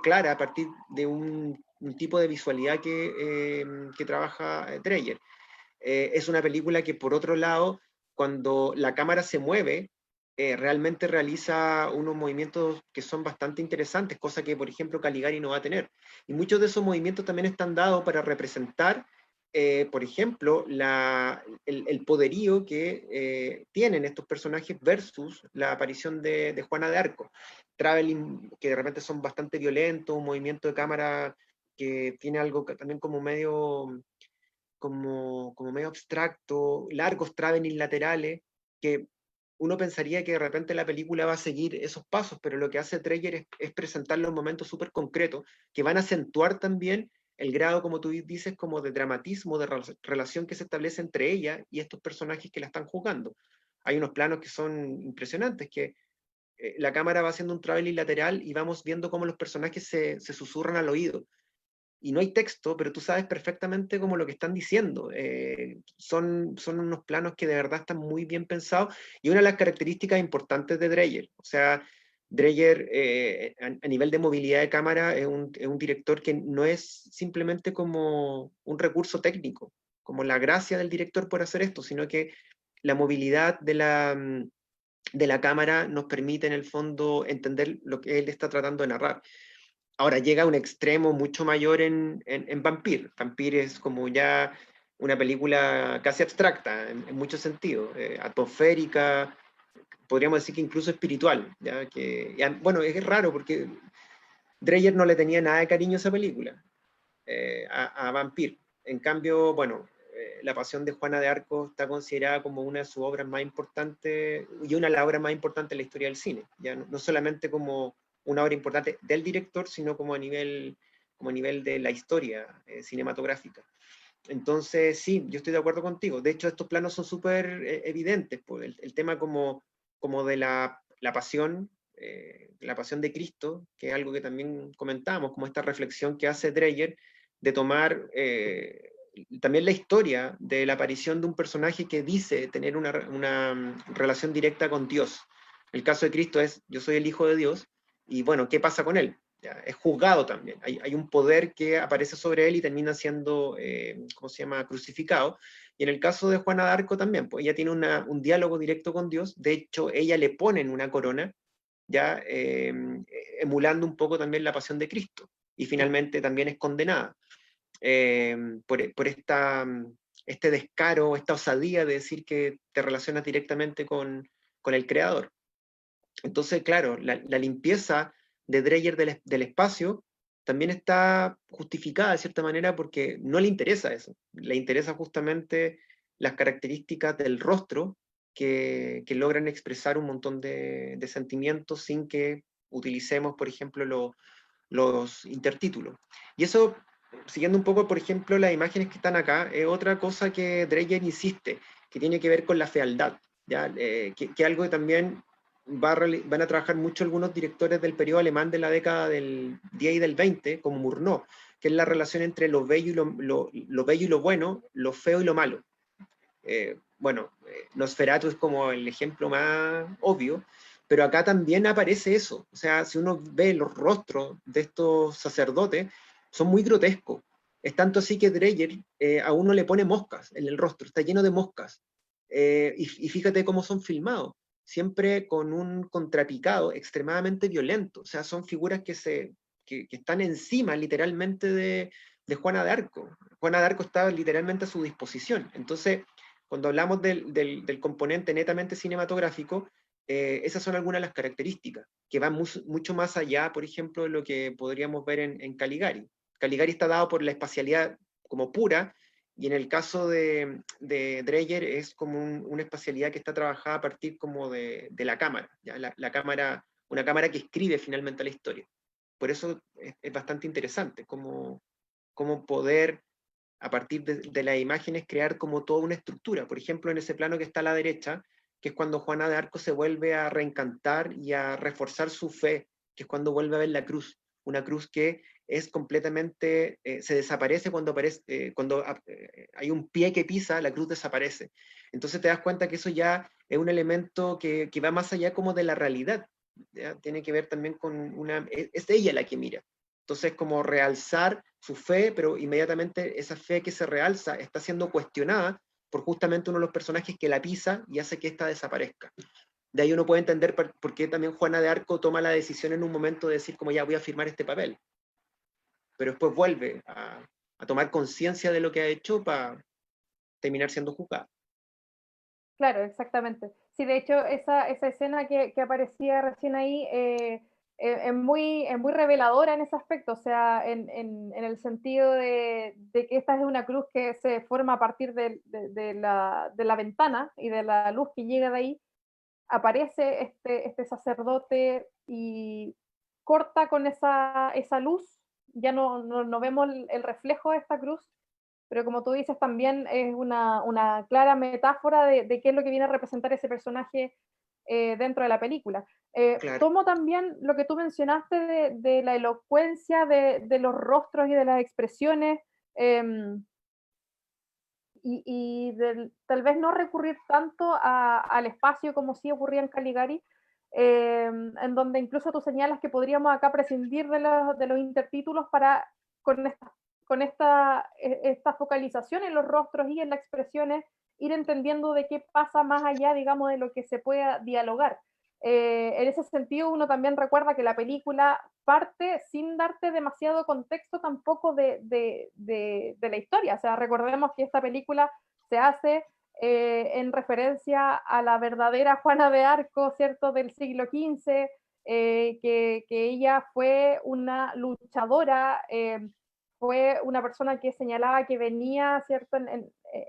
clara a partir de un tipo de visualidad que trabaja Dreyer. Es una película que, por otro lado, cuando la cámara se mueve, realmente realiza unos movimientos que son bastante interesantes, cosa que, por ejemplo, Caligari no va a tener. Y muchos de esos movimientos también están dados para representar, por ejemplo, el poderío que tienen estos personajes versus la aparición de Juana de Arco. Traveling, que de repente son bastante violentos, un movimiento de cámara que tiene algo también como medio abstracto, largos traveling laterales, que uno pensaría que de repente la película va a seguir esos pasos, pero lo que hace Treyer es presentar los momentos súper concretos que van a acentuar también el grado, como tú dices, como de dramatismo, de relación que se establece entre ella y estos personajes que la están jugando. Hay unos planos que son impresionantes, que la cámara va haciendo un traveling lateral y vamos viendo cómo los personajes se susurran al oído y no hay texto, pero tú sabes perfectamente como lo que están diciendo. Son unos planos que de verdad están muy bien pensados y una de las características importantes de Dreyer. O sea, Dreyer a nivel de movilidad de cámara es un director que no es simplemente como un recurso técnico, como la gracia del director por hacer esto, sino que la movilidad de la cámara nos permite en el fondo entender lo que él está tratando de narrar. Ahora llega a un extremo mucho mayor en Vampire. Vampire es como ya una película casi abstracta en muchos sentidos, atmosférica, podríamos decir que incluso espiritual. Bueno, es raro porque Dreyer no le tenía nada de cariño a esa película, a Vampire. En cambio, bueno, La Pasión de Juana de Arco está considerada como una de sus obras más importantes y una de las obras más importantes de la historia del cine. Ya no solamente como una obra importante del director, sino como a nivel de la historia cinematográfica. Entonces, sí, yo estoy de acuerdo contigo. De hecho, estos planos son súper evidentes. Pues, el tema como de la pasión, la pasión de Cristo, que es algo que también comentábamos, como esta reflexión que hace Dreyer de tomar también la historia de la aparición de un personaje que dice tener una relación directa con Dios. El caso de Cristo es, yo soy el Hijo de Dios, y bueno, ¿qué pasa con él? Ya, es juzgado también. Hay un poder que aparece sobre él y termina siendo, ¿cómo se llama?, crucificado. Y en el caso de Juana de Arco también, pues ella tiene un diálogo directo con Dios. De hecho, ella le ponen una corona, ya emulando un poco también la pasión de Cristo. Y finalmente también es condenada por este descaro, esta osadía de decir que te relacionas directamente con el Creador. Entonces, claro, la limpieza de Dreyer del espacio también está justificada de cierta manera porque no le interesa eso, le interesa justamente las características del rostro que logran expresar un montón de sentimientos sin que utilicemos, por ejemplo, los intertítulos. Y eso, siguiendo un poco, por ejemplo, las imágenes que están acá, es otra cosa que Dreyer insiste, que tiene que ver con la fealdad, ¿ya? Que algo que también van a trabajar mucho algunos directores del periodo alemán de la década del 10 y del 20, como Murnau, que es la relación entre lo bello lo bello y lo bueno, lo feo y lo malo. Bueno, Nosferatu es como el ejemplo más obvio, pero acá también aparece eso. O sea, si uno ve los rostros de estos sacerdotes, son muy grotescos. Es tanto así que Dreyer a uno le pone moscas en el rostro, está lleno de moscas. Y fíjate cómo son filmados, siempre con un contrapicado extremadamente violento. O sea, son figuras que están encima literalmente de Juana de Arco. Juana de Arco está literalmente a su disposición. Entonces, cuando hablamos del componente netamente cinematográfico, esas son algunas de las características, que van mucho más allá, por ejemplo, de lo que podríamos ver en Caligari. Caligari está dado por la espacialidad como pura, y en el caso de Dreyer es como una espacialidad que está trabajada a partir como de la cámara, ¿ya? La cámara, una cámara que escribe finalmente la historia. Por eso es bastante interesante, como cómo poder, a partir de las imágenes, crear como toda una estructura. Por ejemplo, en ese plano que está a la derecha, que es cuando Juana de Arco se vuelve a reencantar y a reforzar su fe, que es cuando vuelve a ver la cruz, una cruz que es completamente, se desaparece cuando aparece, hay un pie que pisa, la cruz desaparece. Entonces te das cuenta que eso ya es un elemento que va más allá como de la realidad, ¿ya? Tiene que ver también con es ella la que mira. Entonces, como realzar su fe, pero inmediatamente esa fe que se realza está siendo cuestionada por justamente uno de los personajes que la pisa y hace que ésta desaparezca. De ahí uno puede entender por qué también Juana de Arco toma la decisión en un momento de decir como ya voy a firmar este papel, pero después vuelve a tomar conciencia de lo que ha hecho para terminar siendo juzgada. Claro, exactamente. Sí, de hecho, esa escena que aparecía recién ahí es muy reveladora en ese aspecto, o sea, en el sentido de que esta es una cruz que se forma a partir de la ventana y de la luz que llega de ahí, aparece este sacerdote y corta con esa luz, ya no vemos el reflejo de esta cruz, pero como tú dices, también es una clara metáfora de qué es lo que viene a representar ese personaje dentro de la película. Claro. Tomo también lo que tú mencionaste de la elocuencia de los rostros y de las expresiones, eh, tal vez no recurrir tanto al espacio como sí ocurría en Caligari, en donde incluso tú señalas que podríamos acá prescindir de los intertítulos para, con esta, esta focalización en los rostros y en las expresiones, ir entendiendo de qué pasa más allá, digamos, de lo que se pueda dialogar. En ese sentido, uno también recuerda que la película parte sin darte demasiado contexto tampoco de la historia. O sea, recordemos que esta película se hace en referencia a la verdadera Juana de Arco, ¿cierto?, del siglo XV, que ella fue una luchadora, fue una persona que señalaba que venía, ¿cierto?,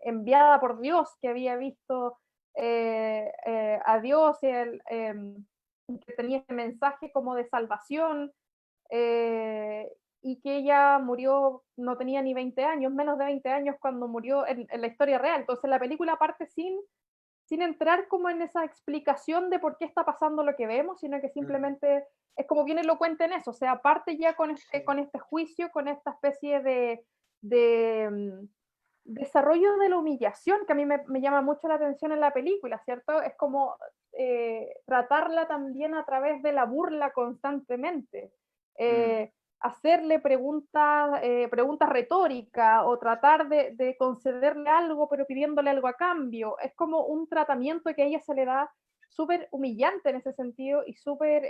enviada por Dios, que había visto a Dios, que tenía este mensaje como de salvación, eh, y que ella murió, no tenía ni 20 años, menos de 20 años cuando murió en la historia real. Entonces la película parte sin entrar como en esa explicación de por qué está pasando lo que vemos, sino que simplemente es como bien elocuente en eso, o sea, parte ya Sí. con este juicio, con esta especie de desarrollo de la humillación, que a mí me llama mucho la atención en la película, ¿cierto? Es como tratarla también a través de la burla constantemente. Mm. Hacerle preguntas retóricas o tratar de concederle algo, pero pidiéndole algo a cambio. Es como un tratamiento que a ella se le da súper humillante en ese sentido y súper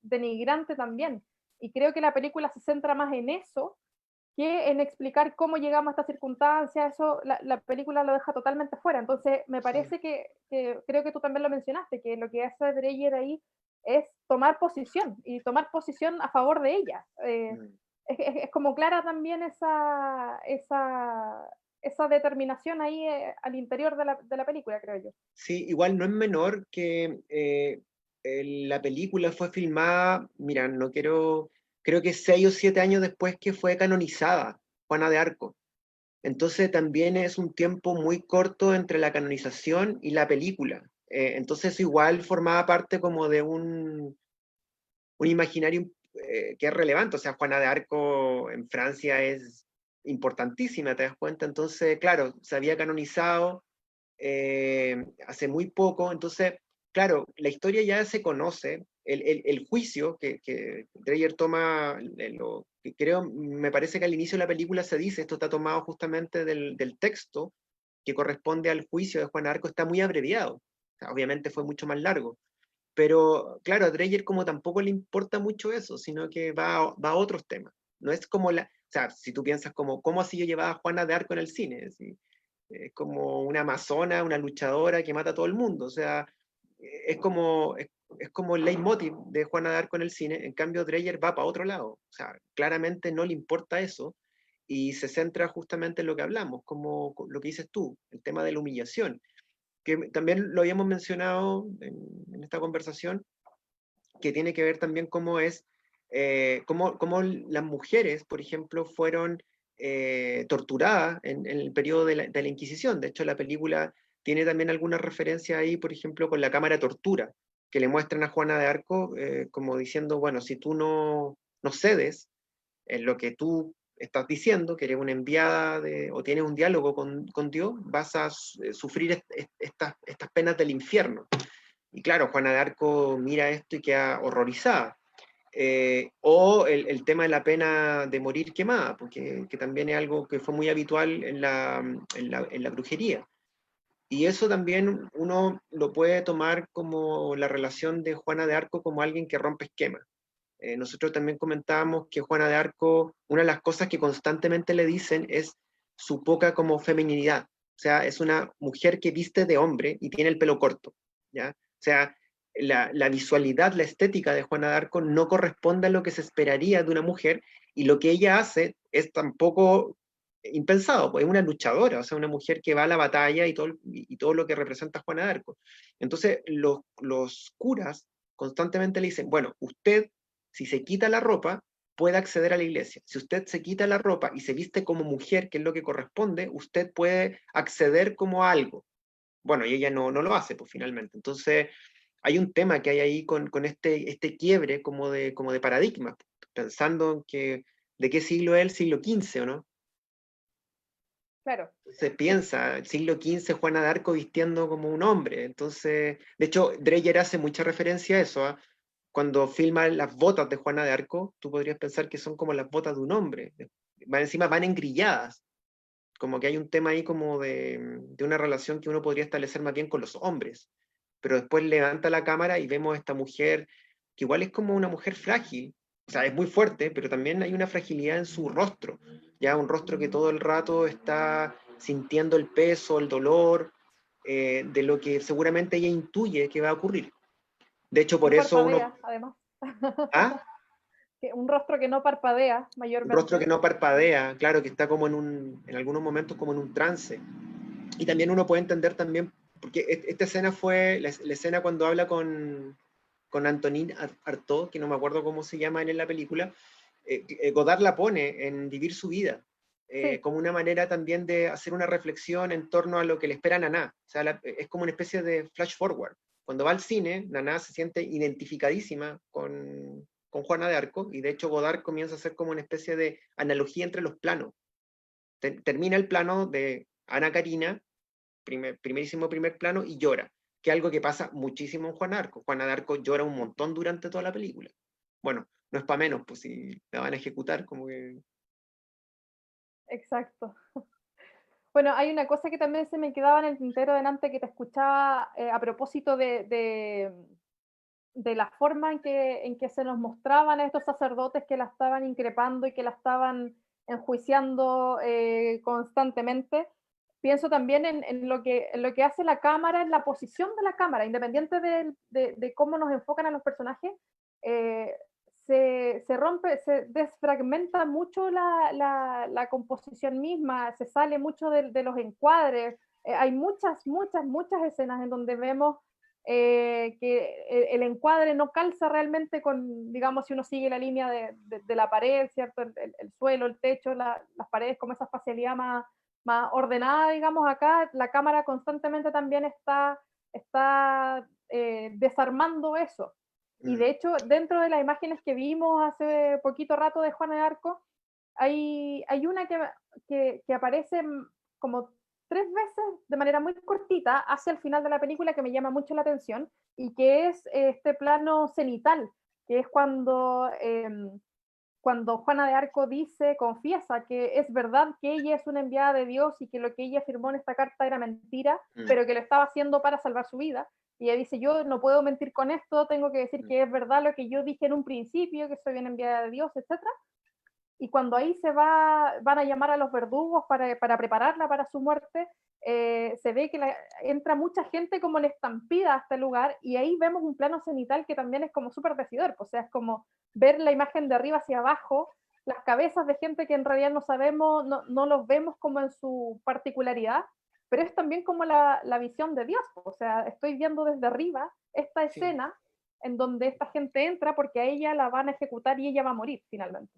denigrante también. Y creo que la película se centra más en eso que en explicar cómo llegamos a esta circunstancia, eso la película lo deja totalmente fuera. Entonces, me Sí. parece que, creo que tú también lo mencionaste, que lo que hace Dreyer ahí es tomar posición y tomar posición a favor de ella. Mm. Es como clara también esa determinación ahí al interior de la película, creo yo. Sí, igual no es menor que la película fue filmada, mira, no quiero, creo que 6 o 7 años después que fue canonizada Juana de Arco. Entonces también es un tiempo muy corto entre la canonización y la película. Entonces igual formaba parte como de un imaginario que es relevante. O sea, Juana de Arco en Francia es importantísima, ¿te das cuenta? Entonces, claro, se había canonizado hace muy poco, entonces, claro, la historia ya se conoce, el juicio que Dreyer toma, lo que creo, me parece que al inicio de la película se dice, esto está tomado justamente del texto que corresponde al juicio de Juan Arco, está muy abreviado, o sea, obviamente fue mucho más largo, pero claro, a Dreyer como tampoco le importa mucho eso, sino que va a otros temas, no es como o sea, si tú piensas como, ¿cómo así yo llevaba a Juana de Arco en el cine? Es como una amazona, una luchadora que mata a todo el mundo. O sea, es como el leitmotiv de Juana de Arco en el cine. En cambio, Dreyer va para otro lado. O sea, claramente no le importa eso y se centra justamente en lo que hablamos, como lo que dices tú, el tema de la humillación, que también lo habíamos mencionado en esta conversación, que tiene que ver también cómo es cómo las mujeres, por ejemplo, fueron torturadas en el periodo de la Inquisición. De hecho, la película tiene también alguna referencia ahí, por ejemplo, con la cámara de tortura, que le muestran a Juana de Arco como diciendo, bueno, si tú no cedes en lo que tú estás diciendo, que eres una enviada o tienes un diálogo con Dios, vas a sufrir estas penas del infierno. Y claro, Juana de Arco mira esto y queda horrorizada. O el tema de la pena de morir quemada, porque que también es algo que fue muy habitual en la brujería. Y eso también uno lo puede tomar como la relación de Juana de Arco como alguien que rompe esquemas. Nosotros también comentábamos que Juana de Arco, una de las cosas que constantemente le dicen es su poca como feminidad. O sea, es una mujer que viste de hombre y tiene el pelo corto, ¿ya? O sea, la visualidad, la estética de Juana de Arco no corresponde a lo que se esperaría de una mujer, y lo que ella hace es tampoco impensado, pues es una luchadora, o sea, una mujer que va a la batalla y todo lo que representa Juana de Arco. Entonces, los curas constantemente le dicen, bueno, usted, si se quita la ropa, puede acceder a la iglesia. Si usted se quita la ropa y se viste como mujer, que es lo que corresponde, usted puede acceder como algo. Bueno, y ella no lo hace, pues finalmente. Entonces, hay un tema que hay ahí con este quiebre como de paradigma, pensando en ¿de qué siglo es el siglo XV, o no? Claro. Se piensa, el siglo XV, Juana de Arco vistiendo como un hombre. Entonces, de hecho, Dreyer hace mucha referencia a eso, ¿ah? Cuando filma las botas de Juana de Arco, tú podrías pensar que son como las botas de un hombre. Encima van engrilladas, como que hay un tema ahí como de una relación que uno podría establecer más bien con los hombres. Pero después levanta la cámara y vemos a esta mujer, que igual es como una mujer frágil, o sea, es muy fuerte, pero también hay una fragilidad en su rostro, ya un rostro que todo el rato está sintiendo el peso, el dolor, de lo que seguramente ella intuye que va a ocurrir. De hecho, por No eso uno... parpadea, además. ¿Ah? Un rostro que no parpadea, Un rostro que mayormente. no parpadea, claro, que está como en algunos momentos como en un trance. Y también uno puede entender también, porque esta escena fue la escena cuando habla con Antonin Artaud, que no me acuerdo cómo se llama él en la película. Godard la pone en Vivir su vida, Sí, como una manera también de hacer una reflexión en torno a lo que le espera a Naná. O sea, es como una especie de flash forward. Cuando va al cine, Naná se siente identificadísima con Juana de Arco, y de hecho Godard comienza a hacer como una especie de analogía entre los planos. Termina el plano de Ana Karina, primerísimo primer plano, y llora, que es algo que pasa muchísimo en Juana de Arco. Juana de Arco llora un montón durante toda la película. Bueno, no es para menos, pues si la van a ejecutar, como que... exacto. Bueno, hay una cosa que también se me quedaba en el tintero delante que te escuchaba a propósito de la forma en que se nos mostraban a estos sacerdotes que la estaban increpando y que la estaban enjuiciando constantemente. Pienso también en lo que hace la cámara, en la posición de la cámara, independiente de cómo nos enfocan a los personajes, eh, se rompe, se desfragmenta mucho la composición misma, se sale mucho de los encuadres. Hay muchas, muchas, muchas escenas en donde vemos que el encuadre no calza realmente con, digamos, si uno sigue la línea de la pared, ¿cierto? El suelo, el techo, las paredes, como esa espacialidad más ordenada, digamos, acá la cámara constantemente también está desarmando eso. Y Mm, de hecho, dentro de las imágenes que vimos hace poquito rato de Juana de Arco, hay una que aparece como 3 veces de manera muy cortita hacia el final de la película que me llama mucho la atención y que es este plano cenital, que es cuando Juana de Arco dice, confiesa que es verdad que ella es una enviada de Dios y que lo que ella afirmó en esta carta era mentira, mm, pero que lo estaba haciendo para salvar su vida. Y ella dice, yo no puedo mentir con esto, tengo que decir mm, que es verdad lo que yo dije en un principio, que soy una enviada de Dios, etcétera. Y cuando ahí van a llamar a los verdugos para prepararla para su muerte, se ve que entra mucha gente como en estampida a este lugar y ahí vemos un plano cenital que también es como súper decidor, o sea, es como ver la imagen de arriba hacia abajo, las cabezas de gente que en realidad no sabemos, no los vemos como en su particularidad, pero es también como la visión de Dios, o sea, estoy viendo desde arriba esta sí. escena en donde esta gente entra porque a ella la van a ejecutar y ella va a morir finalmente.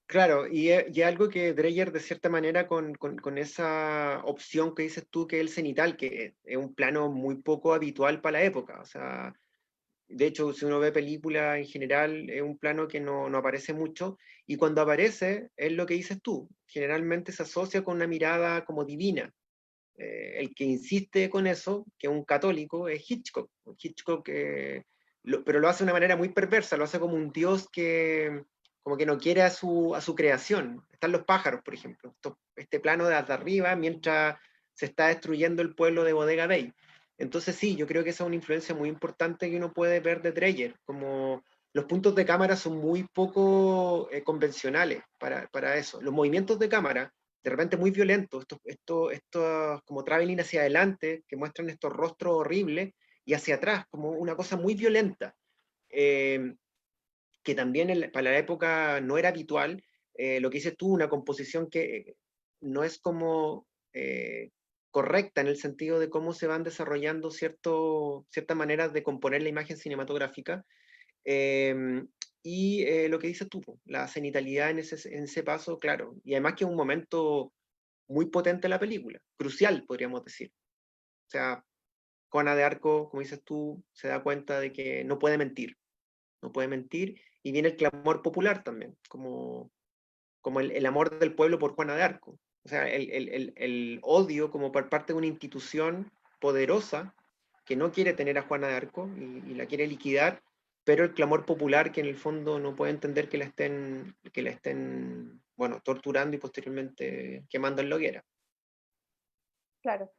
Claro, y algo que Dreyer, de cierta manera, con esa opción que dices tú, que es el cenital, que es un plano muy poco habitual para la época. O sea, de hecho, si uno ve películas en general, es un plano que no aparece mucho, y cuando aparece, es lo que dices tú. Generalmente se asocia con una mirada como divina. El que insiste con eso, que es un católico, es Hitchcock. Hitchcock, pero lo hace de una manera muy perversa, lo hace como un dios que como que no quiere a su creación. Están los pájaros, por ejemplo, este plano de hasta arriba, mientras se está destruyendo el pueblo de Bodega Bay. Entonces sí, yo creo que esa es una influencia muy importante que uno puede ver de Dreyer, como los puntos de cámara son muy poco convencionales para eso. Los movimientos de cámara de repente muy violentos, estos como traveling hacia adelante, que muestran estos rostros horribles, y hacia atrás, como una cosa muy violenta, eh, que también para la época no era habitual. Lo que dices tú, una composición que no es como correcta en el sentido de cómo se van desarrollando ciertas maneras de componer la imagen cinematográfica. Eh, lo que dices tú, la cenitalidad en ese paso, claro. Y además que es un momento muy potente en la película, crucial, podríamos decir. O sea, Juana de Arco, como dices tú, se da cuenta de que no puede mentir, no puede mentir, y viene el clamor popular también, como el amor del pueblo por Juana de Arco. O sea, el odio como por parte de una institución poderosa que no quiere tener a Juana de Arco y la quiere liquidar, pero el clamor popular que en el fondo no puede entender que la estén, bueno, torturando y posteriormente quemando en la hoguera. Claro.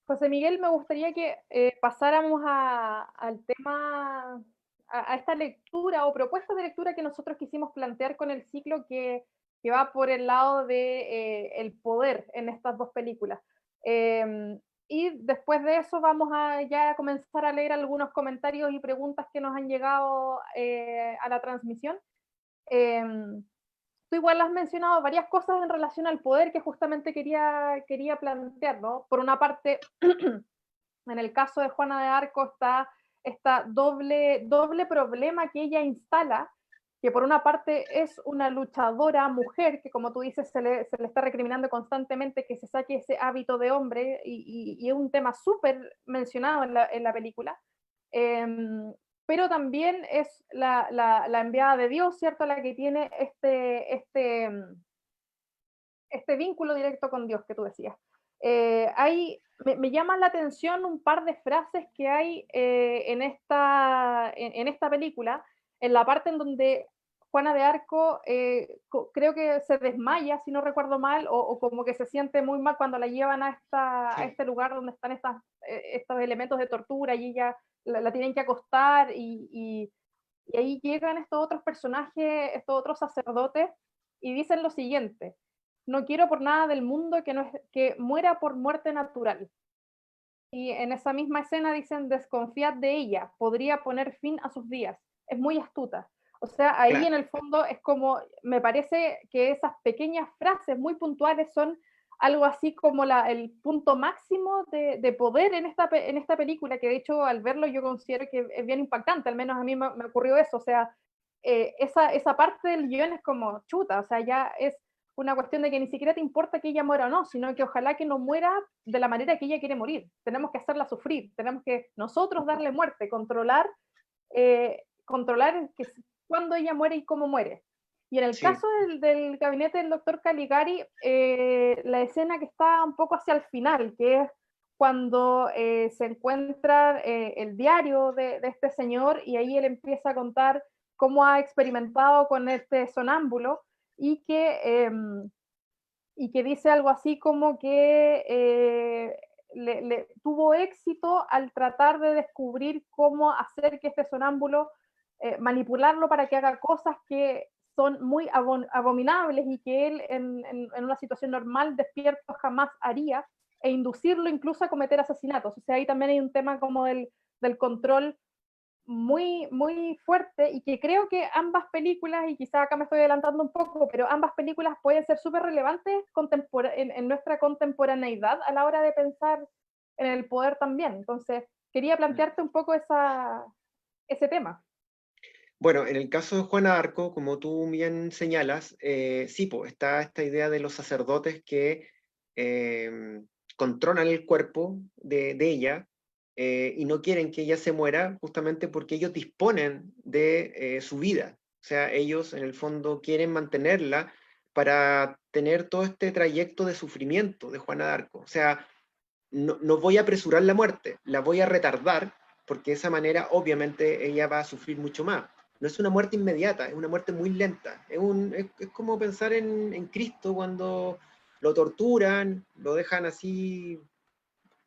José Miguel, me gustaría que pasáramos al tema, a esta lectura o propuesta de lectura que nosotros quisimos plantear con el ciclo que va por el lado de el poder en estas dos películas. Y después de eso vamos a ya comenzar a leer algunos comentarios y preguntas que nos han llegado a la transmisión. Tú igual has mencionado varias cosas en relación al poder que justamente quería plantear, ¿no? Por una parte, en el caso de Juana de Arco está esta doble problema que ella instala, que por una parte es una luchadora mujer, que como tú dices se le está recriminando constantemente que se saque ese hábito de hombre, y es un tema súper mencionado en la película. Pero también es la enviada de Dios, ¿cierto? La que tiene este vínculo directo con Dios que tú decías. Me llama la atención un par de frases que hay en esta película, en la parte en donde Juana de Arco creo que se desmaya, si no recuerdo mal, o como que se siente muy mal cuando la llevan a Sí. este lugar donde están estos elementos de tortura y ella la tienen que acostar y ahí llegan estos otros personajes, estos otros sacerdotes y dicen lo siguiente: no quiero por nada del mundo que muera por muerte natural. Y en esa misma escena dicen, desconfiad de ella, podría poner fin a sus días. Es muy astuta. O sea, ahí Claro, en el fondo es como, me parece que esas pequeñas frases muy puntuales son algo así como el punto máximo de poder en esta película, que de hecho al verlo yo considero que es bien impactante, al menos a mí me ocurrió eso. O sea, esa parte del guión es como chuta, o sea, ya es una cuestión de que ni siquiera te importa que ella muera o no, sino que ojalá que no muera de la manera que ella quiere morir. Tenemos que hacerla sufrir, tenemos que nosotros darle muerte, controlar cuándo ella muere y cómo muere. Y en el sí, caso del gabinete del doctor Caligari, la escena que está un poco hacia el final, que es cuando se encuentra el diario de este señor y ahí él empieza a contar cómo ha experimentado con este sonámbulo y que dice algo así como que tuvo éxito al tratar de descubrir cómo hacer que este sonámbulo, manipularlo para que haga cosas que son muy abominables y que él en una situación normal despierto jamás haría, e inducirlo incluso a cometer asesinatos. O sea, ahí también hay un tema como del control muy fuerte, y que creo que ambas películas, y quizá acá me estoy adelantando un poco, pero ambas películas pueden ser súper relevantes en nuestra contemporaneidad a la hora de pensar en el poder también. Entonces, quería plantearte un poco ese tema. Bueno, en el caso de Juana de Arco, como tú bien señalas, sí, pues, está esta idea de los sacerdotes que eh, controlan el cuerpo de ella y no quieren que ella se muera justamente porque ellos disponen de su vida. O sea, ellos en el fondo quieren mantenerla para tener todo este trayecto de sufrimiento de Juana de Arco. O sea, no voy a apresurar la muerte, la voy a retardar porque de esa manera obviamente ella va a sufrir mucho más. No es una muerte inmediata, es una muerte muy lenta. Es como pensar en Cristo cuando lo torturan, lo dejan así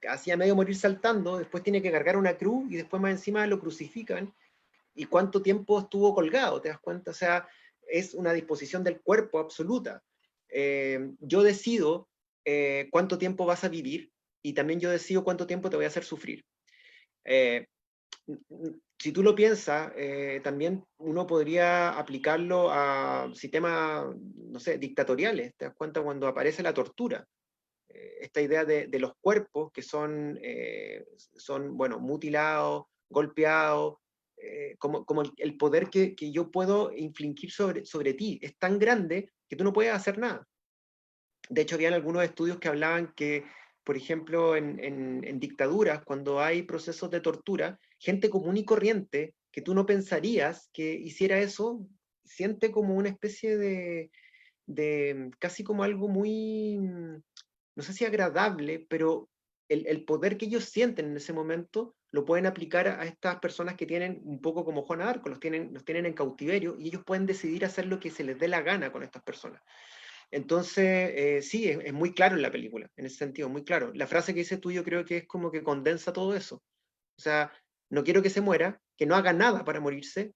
a medio morir saltando, después tiene que cargar una cruz y después más encima lo crucifican. ¿Y cuánto tiempo estuvo colgado? ¿Te das cuenta? O sea, es una disposición del cuerpo absoluta. Yo decido cuánto tiempo vas a vivir y también yo decido cuánto tiempo te voy a hacer sufrir. Eh, si tú lo piensas, también uno podría aplicarlo a sistemas, no sé, dictatoriales. ¿Te das cuenta cuando aparece la tortura? Esta idea de los cuerpos que son bueno, mutilados, golpeados, como el poder que yo puedo infligir sobre ti es tan grande que tú no puedes hacer nada. De hecho, habían algunos estudios que hablaban que, por ejemplo, en dictaduras, cuando hay procesos de tortura, gente común y corriente, que tú no pensarías que hiciera eso, siente como una especie de casi como algo muy, no sé si agradable, pero el poder que ellos sienten en ese momento lo pueden aplicar a estas personas que tienen un poco como Juana de Arco, los tienen en cautiverio y ellos pueden decidir hacer lo que se les dé la gana con estas personas. Entonces, sí, es muy claro en la película, en ese sentido, muy claro. La frase que dices tú yo creo que es como que condensa todo eso. O sea, no quiero que se muera, que no haga nada para morirse,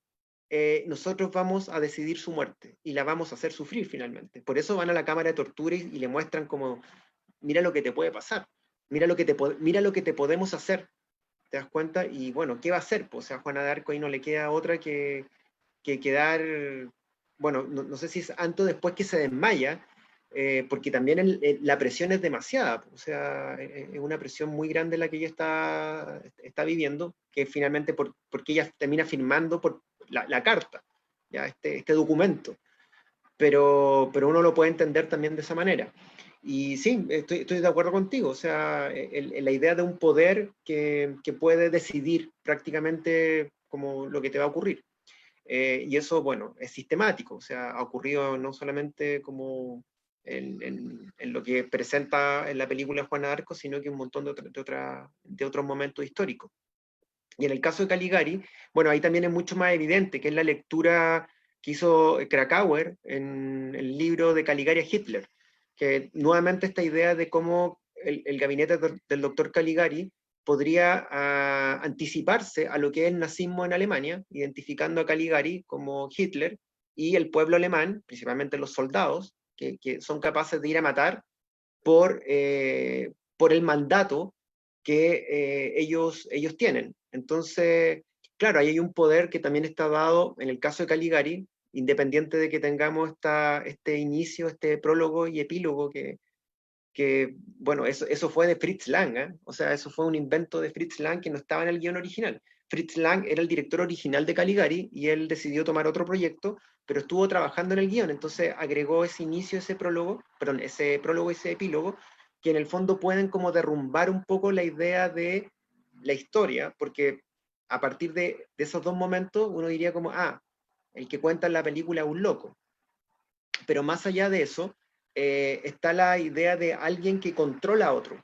nosotros vamos a decidir su muerte y la vamos a hacer sufrir finalmente. Por eso van a la cámara de tortura y le muestran como, mira lo que te puede pasar, mira lo que te podemos hacer, ¿te das cuenta? Y bueno, ¿qué va a hacer? Pues, o sea, a Juana de Arco ahí no le queda otra que quedar, bueno, no sé si es antes o después que se desmaya, porque también la presión es demasiada, o sea, es una presión muy grande la que ella está viviendo, que finalmente porque ella termina firmando por la carta, ya este documento, pero uno lo puede entender también de esa manera. Y sí, estoy de acuerdo contigo, o sea, la idea de un poder que puede decidir prácticamente como lo que te va a ocurrir. Y eso, bueno, es sistemático, o sea, ha ocurrido no solamente como en lo que presenta en la película Juana de Arco, sino que un montón de otros momentos históricos. Y en el caso de Caligari, bueno, ahí también es mucho más evidente, que es la lectura que hizo Krakauer en el libro de Caligari a Hitler, que nuevamente esta idea de cómo el gabinete del doctor Caligari podría anticiparse a lo que es el nazismo en Alemania, identificando a Caligari como Hitler y el pueblo alemán, principalmente los soldados, que son capaces de ir a matar por el mandato que ellos tienen. Entonces, claro, ahí hay un poder que también está dado, en el caso de Caligari, independiente de que tengamos este inicio, este prólogo y epílogo bueno, eso fue de Fritz Lang, ¿eh? O sea, eso fue un invento de Fritz Lang que no estaba en el guión original. Fritz Lang era el director original de Caligari y él decidió tomar otro proyecto, pero estuvo trabajando en el guión, entonces agregó ese inicio, ese prólogo, perdón, ese prólogo, ese epílogo, que en el fondo pueden como derrumbar un poco la idea de la historia, porque a partir de esos dos momentos uno diría como, el que cuenta en la película es un loco. Pero más allá de eso, está la idea de alguien que controla a otro.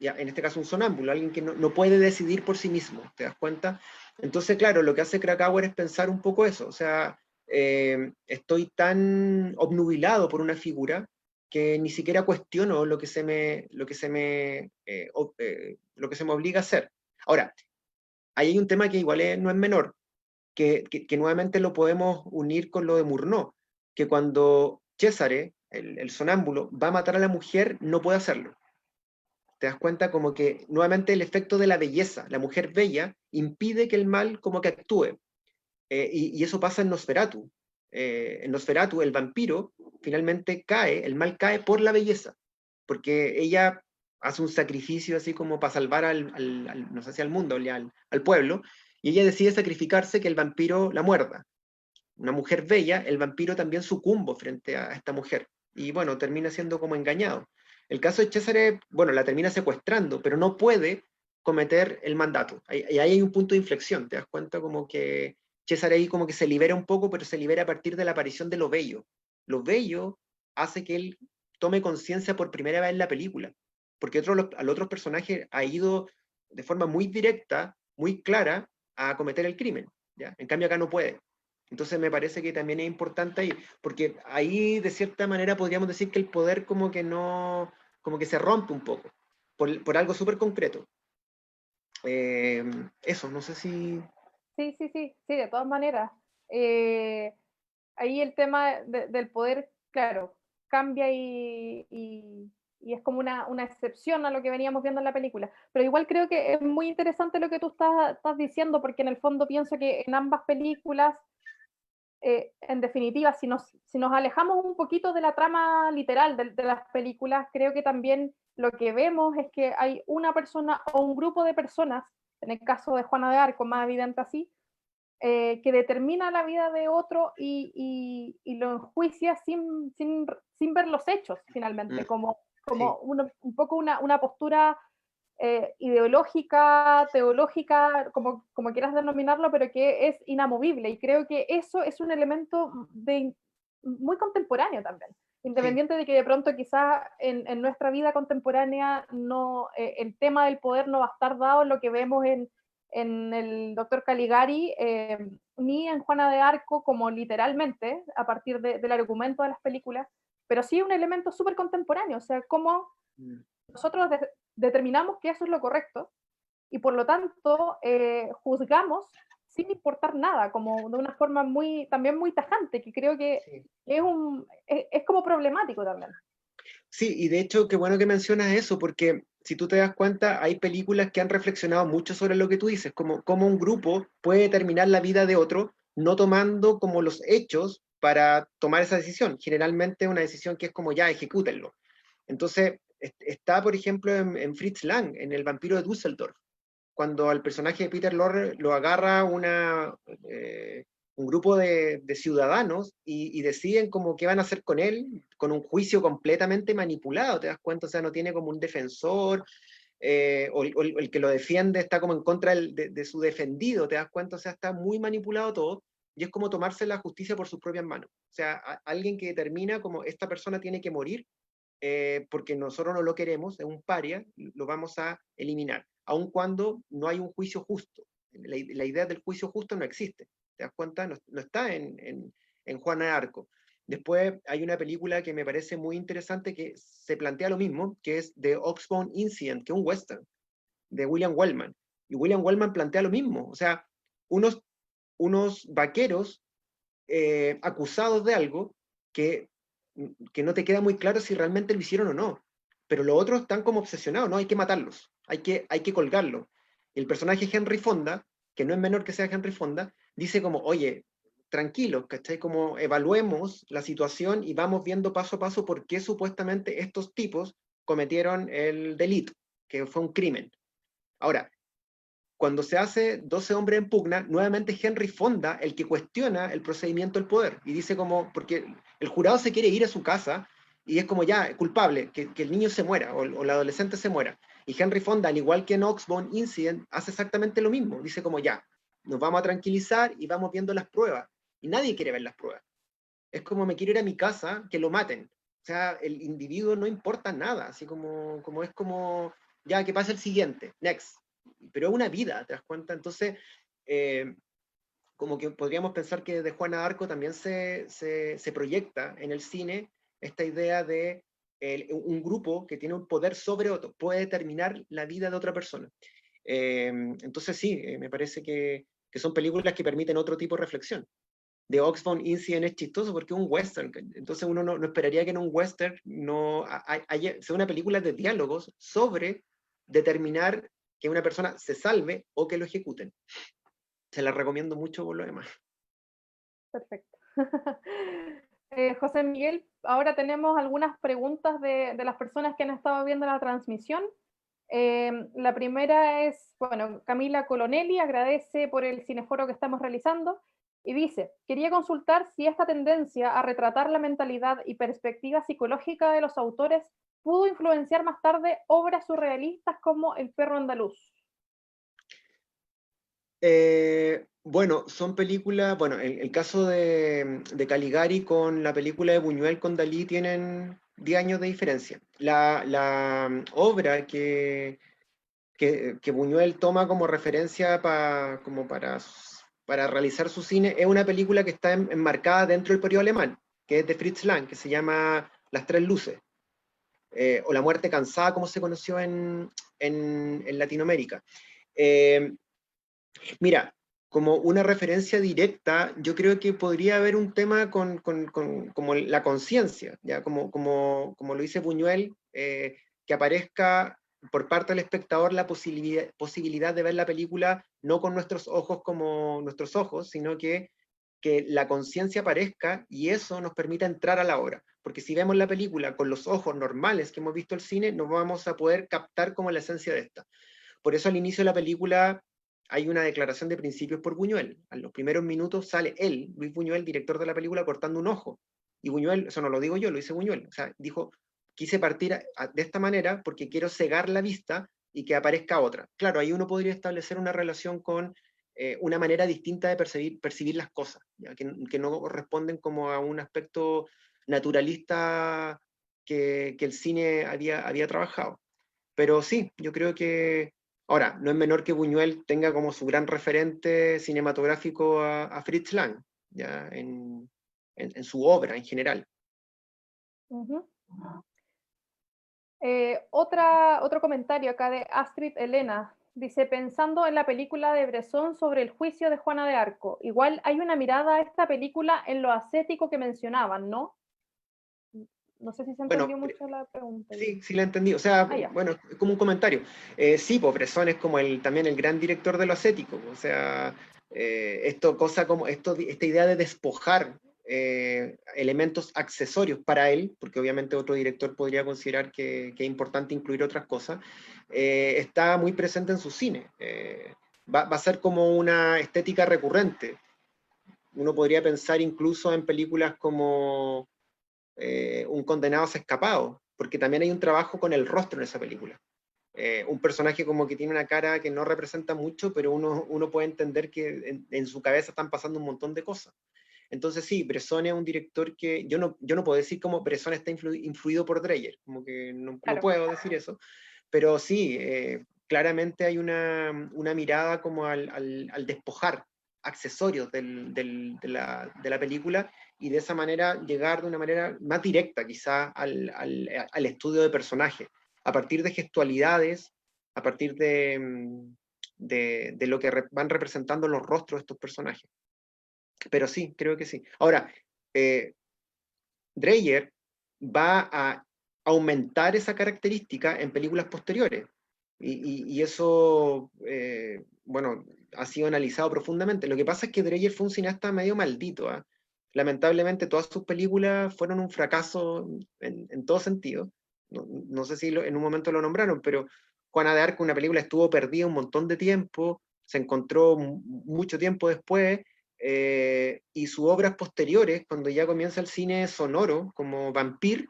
Ya, en este caso un sonámbulo, alguien que no puede decidir por sí mismo, ¿te das cuenta? Entonces, claro, lo que hace Krakauer es pensar un poco eso, o sea, estoy tan obnubilado por una figura que ni siquiera cuestiono lo que se me obliga a hacer. Ahora, ahí hay un tema que igual no es menor, que nuevamente lo podemos unir con lo de Murnau, que cuando Césare, el sonámbulo, va a matar a la mujer, no puede hacerlo. Te das cuenta como que nuevamente el efecto de la belleza, la mujer bella, impide que el mal como que actúe. Y eso pasa en Nosferatu. En Nosferatu, el vampiro finalmente cae, el mal cae por la belleza, porque ella hace un sacrificio así como para salvar no sé si al mundo, al pueblo, y ella decide sacrificarse que el vampiro la muerda. Una mujer bella, el vampiro también sucumbe frente a esta mujer, y bueno, termina siendo como engañado. El caso de César, bueno, la termina secuestrando, pero no puede cometer el mandato. Y ahí hay un punto de inflexión, te das cuenta como que César ahí como que se libera un poco, pero se libera a partir de la aparición de lo bello. Lo bello hace que él tome conciencia por primera vez en la película, porque al otro personaje ha ido de forma muy directa, muy clara, a cometer el crimen, ¿ya? En cambio acá no puede. Entonces me parece que también es importante ahí, porque ahí de cierta manera podríamos decir que el poder como que no, como que se rompe un poco, por algo súper concreto. Eso, no sé si... Sí, sí, sí, sí, de todas maneras. Eh, Ahí el tema del poder, claro, cambia y es como una excepción a lo que veníamos viendo en la película. Pero igual creo que es muy interesante lo que tú estás diciendo, porque en el fondo pienso que en ambas películas, en definitiva, si nos alejamos un poquito de la trama literal de las películas, creo que también lo que vemos es que hay una persona o un grupo de personas, en el caso de Juana de Arco, más evidente así, que determina la vida de otro y lo enjuicia sin ver los hechos, finalmente, Sí, como un poco una postura ideológica, teológica, como quieras denominarlo, pero que es inamovible. Y creo que eso es un elemento muy contemporáneo también. sí. Independiente de que de pronto quizás en nuestra vida contemporánea no, el tema del poder no va a estar dado en lo que vemos en el doctor Caligari, ni en Juana de Arco, como literalmente, a partir del argumento de las películas, pero sí un elemento súper contemporáneo, o sea, cómo Mm. nosotros determinamos que eso es lo correcto y por lo tanto juzgamos sin importar nada, como de una forma también muy tajante, que creo que Sí. es como problemático también. Sí, y de hecho, qué bueno que mencionas eso, porque si tú te das cuenta, hay películas que han reflexionado mucho sobre lo que tú dices, como cómo un grupo puede determinar la vida de otro, no tomando como los hechos para tomar esa decisión. Generalmente una decisión que es como ya, ejecútenlo. Entonces, está, por ejemplo, en Fritz Lang, en El vampiro de Düsseldorf, cuando al personaje de Peter Lorre lo agarra un grupo de ciudadanos y deciden como qué van a hacer con él, con un juicio completamente manipulado, ¿te das cuenta? O sea, no tiene como un defensor, o el que lo defiende está como en contra de su defendido, ¿te das cuenta? O sea, está muy manipulado todo, y es como tomarse la justicia por sus propias manos. O sea, alguien que determina como esta persona tiene que morir, porque nosotros no lo queremos, es un paria, lo vamos a eliminar, aun cuando no hay un juicio justo. La idea del juicio justo no existe, ¿te das cuenta? No, no está en Juana de Arco. Después hay una película que me parece muy interesante que se plantea lo mismo, que es The Oxbow Incident, que es un western de William Wellman. Y William Wellman plantea lo mismo, o sea, unos vaqueros acusados de algo que, que no te queda muy claro si realmente lo hicieron o no. Pero los otros están como obsesionados, ¿no? Hay que matarlos, hay que colgarlos. Y el personaje Henry Fonda, que no es menor que sea Henry Fonda, dice como, oye, tranquilos, ¿cachai? Como evaluemos la situación y vamos viendo paso a paso por qué supuestamente estos tipos cometieron el delito, que fue un crimen. Ahora, cuando se hace 12 hombres en pugna, nuevamente Henry Fonda el que cuestiona el procedimiento del poder y dice como, porque el jurado se quiere ir a su casa y es como ya, culpable, que el niño se muera o el adolescente se muera. Y Henry Fonda, al igual que en Oxbow Incident, hace exactamente lo mismo. Dice como ya, nos vamos a tranquilizar y vamos viendo las pruebas. Y nadie quiere ver las pruebas. Es como me quiero ir a mi casa, que lo maten. O sea, el individuo no importa nada, así como es como, ya, que pase el siguiente, next. Pero es una vida, ¿te das cuenta? Entonces, eh, como que podríamos pensar que de Juana de Arco también se proyecta en el cine esta idea de un grupo que tiene un poder sobre otro, puede determinar la vida de otra persona. Entonces sí, me parece que son películas que permiten otro tipo de reflexión. De Oxford Incident es chistoso porque es un western, entonces uno no esperaría que en un western no sea una película de diálogos sobre determinar que una persona se salve o que lo ejecuten. Se la recomiendo mucho por lo demás. Perfecto. José Miguel, ahora tenemos algunas preguntas de las personas que han estado viendo la transmisión. La primera es, bueno, Camila Colonelli agradece por el cineforo que estamos realizando y dice, quería consultar si esta tendencia a retratar la mentalidad y perspectiva psicológica de los autores pudo influenciar más tarde obras surrealistas como El perro andaluz. Bueno, son películas, bueno, el caso de Caligari con la película de Buñuel con Dalí tienen 10 años de diferencia. La obra que Buñuel toma como referencia como para realizar su cine es una película que está enmarcada dentro del periodo alemán, que es de Fritz Lang, que se llama Las Tres Luces, o La Muerte Cansada, como se conoció en Latinoamérica. Eh, Mira, como una referencia directa, yo creo que podría haber un tema como la conciencia, ¿ya? Como lo dice Buñuel, que aparezca por parte del espectador la posibilidad de ver la película no con nuestros ojos como nuestros ojos, sino que la conciencia aparezca y eso nos permita entrar a la obra. Porque si vemos la película con los ojos normales que hemos visto el cine, no vamos a poder captar como la esencia de esta. Por eso al inicio de la película hay una declaración de principios por Buñuel. A los primeros minutos sale él, Luis Buñuel, director de la película, cortando un ojo. Y Buñuel, eso no lo digo yo, lo dice Buñuel. O sea, dijo, quise partir de esta manera porque quiero cegar la vista y que aparezca otra. Claro, ahí uno podría establecer una relación con una manera distinta de percibir las cosas, ¿ya? Que no corresponden como a un aspecto naturalista que el cine había trabajado. Pero sí, yo creo que ahora, no es menor que Buñuel tenga como su gran referente cinematográfico a Fritz Lang, ya en su obra en general. Ujú. Otro comentario acá de Astrid Elena. Dice, pensando en la película de Bresson sobre el juicio de Juana de Arco, igual hay una mirada a esta película en lo ascético que mencionaban, ¿no? No sé si se Bueno, entendió mucho la pregunta. sí, sí la entendí. O sea, Ah, ya. bueno, es como un comentario. Sí, pues Bresson es como también el gran director de lo ascético. O sea, esta idea de despojar elementos accesorios para él, porque obviamente otro director podría considerar que es importante incluir otras cosas, está muy presente en su cine. Va a ser como una estética recurrente. Uno podría pensar incluso en películas como Un condenado se ha escapado, porque también hay un trabajo con el rostro en esa película. Un personaje como que tiene una cara que no representa mucho, pero uno puede entender que en su cabeza están pasando un montón de cosas. Entonces sí, Bresson es un director que yo no puedo decir como Bresson está influido por Dreyer, como que no Claro. puedo decir eso, pero sí, claramente hay una mirada como al despojar accesorios de la película y de esa manera llegar de una manera más directa quizá al estudio de personajes, a partir de gestualidades, a partir de lo que van representando los rostros de estos personajes. Pero sí, creo que sí. Ahora, eh, Dreyer va a aumentar esa característica en películas posteriores. Y eso, bueno, ha sido analizado profundamente. Lo que pasa es que Dreyer fue un cineasta medio maldito, ¿eh? Lamentablemente todas sus películas fueron un fracaso en todo sentido. No sé si en un momento lo nombraron, pero Juana de Arco, una película, estuvo perdida un montón de tiempo, se encontró mucho tiempo después, y sus obras posteriores, cuando ya comienza el cine sonoro, como Vampir,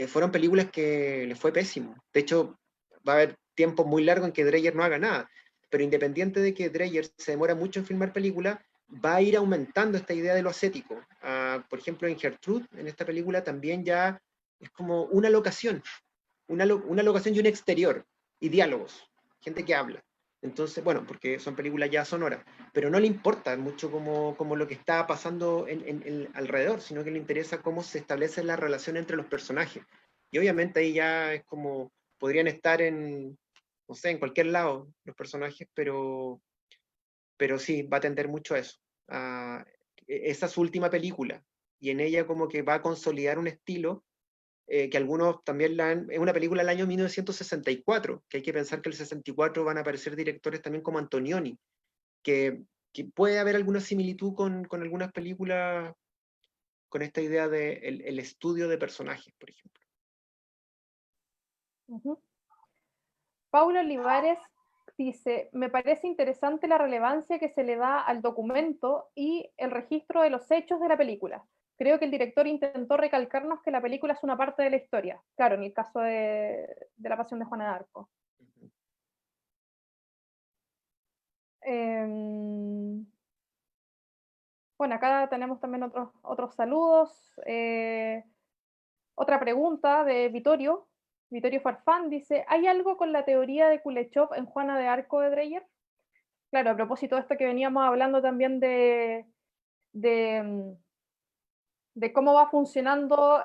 fueron películas que le fue pésimo. De hecho, va a haber tiempos muy largos en que Dreyer no haga nada, pero independiente de que Dreyer se demora mucho en filmar películas, va a ir aumentando esta idea de lo ascético. Por ejemplo, en Gertrude, en esta película, también ya es como una locación y un exterior, y diálogos, gente que habla. Entonces, bueno, porque son películas ya sonoras, pero no le importa mucho como lo que está pasando alrededor, sino que le interesa cómo se establece la relación entre los personajes. Y obviamente ahí ya es como, podrían estar no sé, en cualquier lado los personajes, pero sí, va a tender mucho a eso. A, esa es su última película, y en ella como que va a consolidar un estilo que algunos también es una película del año 1964, que hay que pensar que el 64 van a aparecer directores también como Antonioni, que puede haber alguna similitud con algunas películas, con esta idea de el estudio de personajes, por ejemplo. Ujú. Paula Olivares dice, me parece interesante la relevancia que se le da al documento y el registro de los hechos de la película. Creo que el director intentó recalcarnos que la película es una parte de la historia. Claro, en el caso de La Pasión de Juana de Arco. Bueno, acá tenemos también otros saludos. Otra pregunta de Vittorio. Vittorio Farfán dice, ¿hay algo con la teoría de Kuleshov en Juana de Arco de Dreyer? Claro, a propósito de esto que veníamos hablando también de, de cómo va funcionando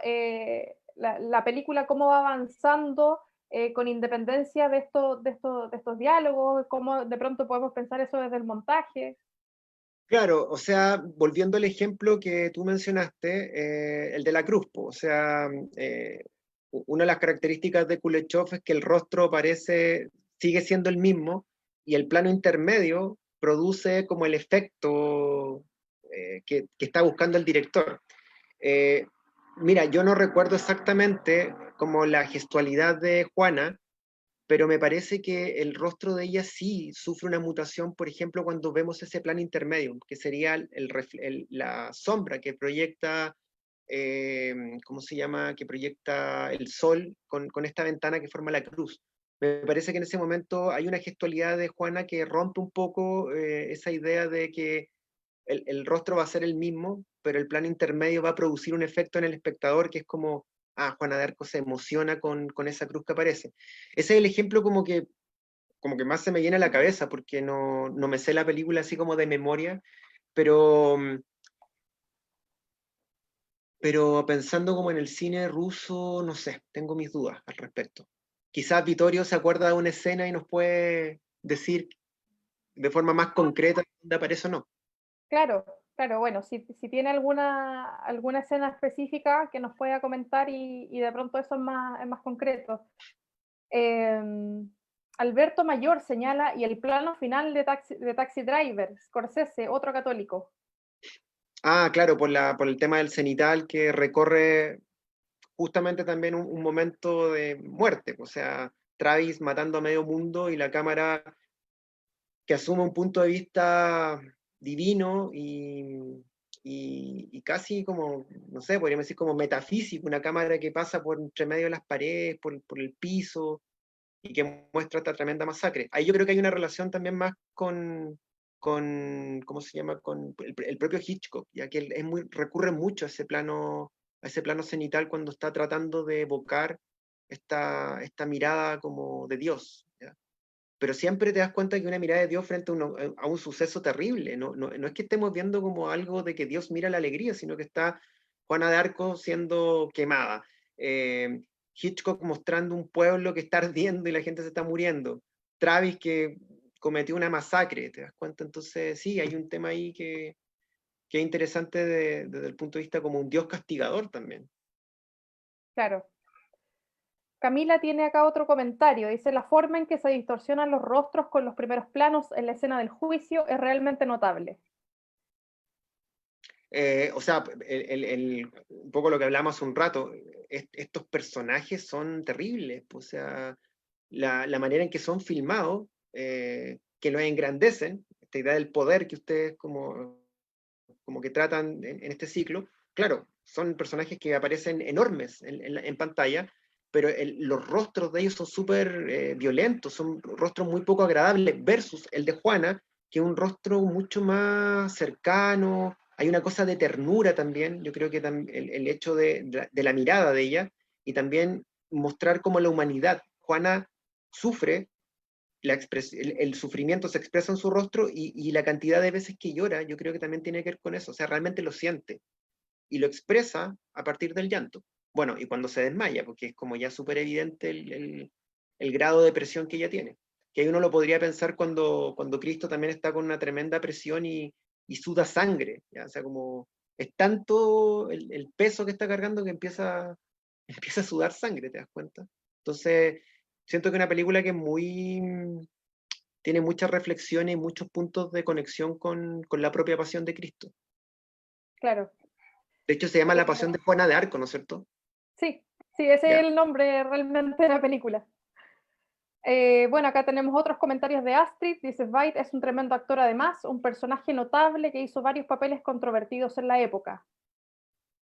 la película, cómo va avanzando con independencia de estos diálogos, cómo de pronto podemos pensar eso desde el montaje. Claro, o sea, volviendo al ejemplo que tú mencionaste, el de la cruz, po, o sea, una de las características de Kuleshov es que el rostro sigue siendo el mismo y el plano intermedio produce como el efecto que está buscando el director. Eh, Mira, yo no recuerdo exactamente como la gestualidad de Juana, pero me parece que el rostro de ella sí sufre una mutación, por ejemplo, cuando vemos ese plano intermedio, que sería la sombra que proyecta, ¿cómo se llama? Que proyecta el sol con esta ventana que forma la cruz. Me parece que en ese momento hay una gestualidad de Juana que rompe un poco esa idea de que el rostro va a ser el mismo, pero el plano intermedio va a producir un efecto en el espectador que es como, Juana de Arco se emociona con esa cruz que aparece. Ese es el ejemplo como que más se me llena la cabeza, porque no me sé la película así como de memoria, pero, pero pensando como en el cine ruso, no sé, tengo mis dudas al respecto. Quizás Vittorio se acuerda de una escena y nos puede decir de forma más concreta dónde aparece o no. Claro, claro, bueno, si tiene alguna escena específica que nos pueda comentar y de pronto eso es más concreto. Eh, Alberto Mayor señala, y el plano final de Taxi Driver, Scorsese, otro católico. Claro, por el tema del cenital que recorre justamente también un momento de muerte, o sea, Travis matando a medio mundo y la cámara que asume un punto de vista divino y casi como, no sé, podríamos decir como metafísico, una cámara que pasa por entre medio de las paredes, por el piso y que muestra esta tremenda masacre. Ahí yo creo que hay una relación también más con ¿cómo se llama? Con el propio Hitchcock, ya que él recurre mucho a ese plano cenital cuando está tratando de evocar esta mirada como de Dios, ¿ya? Pero siempre te das cuenta que una mirada de Dios frente a un suceso terrible, no es que estemos viendo como algo de que Dios mira la alegría, sino que está Juana de Arco siendo quemada, eh, Hitchcock mostrando un pueblo que está ardiendo y la gente se está muriendo, Travis que cometió una masacre, ¿te das cuenta? Entonces sí, hay un tema ahí que es interesante desde el punto de vista como un Dios castigador también. Claro. Camila tiene acá otro comentario. Dice, la forma en que se distorsionan los rostros con los primeros planos en la escena del juicio es realmente notable. O sea, un poco lo que hablamos hace un rato, estos personajes son terribles, o sea, la manera en que son filmados, que los engrandecen, esta idea del poder que ustedes como que tratan en este ciclo, claro, son personajes que aparecen enormes en pantalla, pero los rostros de ellos son súper violentos, son rostros muy poco agradables, versus el de Juana, que es un rostro mucho más cercano, hay una cosa de ternura también, yo creo que el hecho de la mirada de ella, y también mostrar cómo la humanidad, Juana sufre, el sufrimiento se expresa en su rostro y la cantidad de veces que llora, yo creo que también tiene que ver con eso, o sea, realmente lo siente y lo expresa a partir del llanto. Bueno, y cuando se desmaya, porque es como ya súper evidente el grado de presión que ella tiene, que ahí uno lo podría pensar cuando Cristo también está con una tremenda presión y suda sangre, ¿ya? O sea, como es tanto el peso que está cargando que empieza a sudar sangre, ¿te das cuenta? Entonces, siento que es una película que es tiene muchas reflexiones y muchos puntos de conexión con la propia pasión de Cristo. Claro. De hecho, se llama La Pasión de Juana de Arco, ¿no es cierto? Sí, sí, ese Ya. es el nombre realmente de la película. Bueno, acá tenemos otros comentarios de Astrid. Dice, Veidt es un tremendo actor además, un personaje notable que hizo varios papeles controvertidos en la época.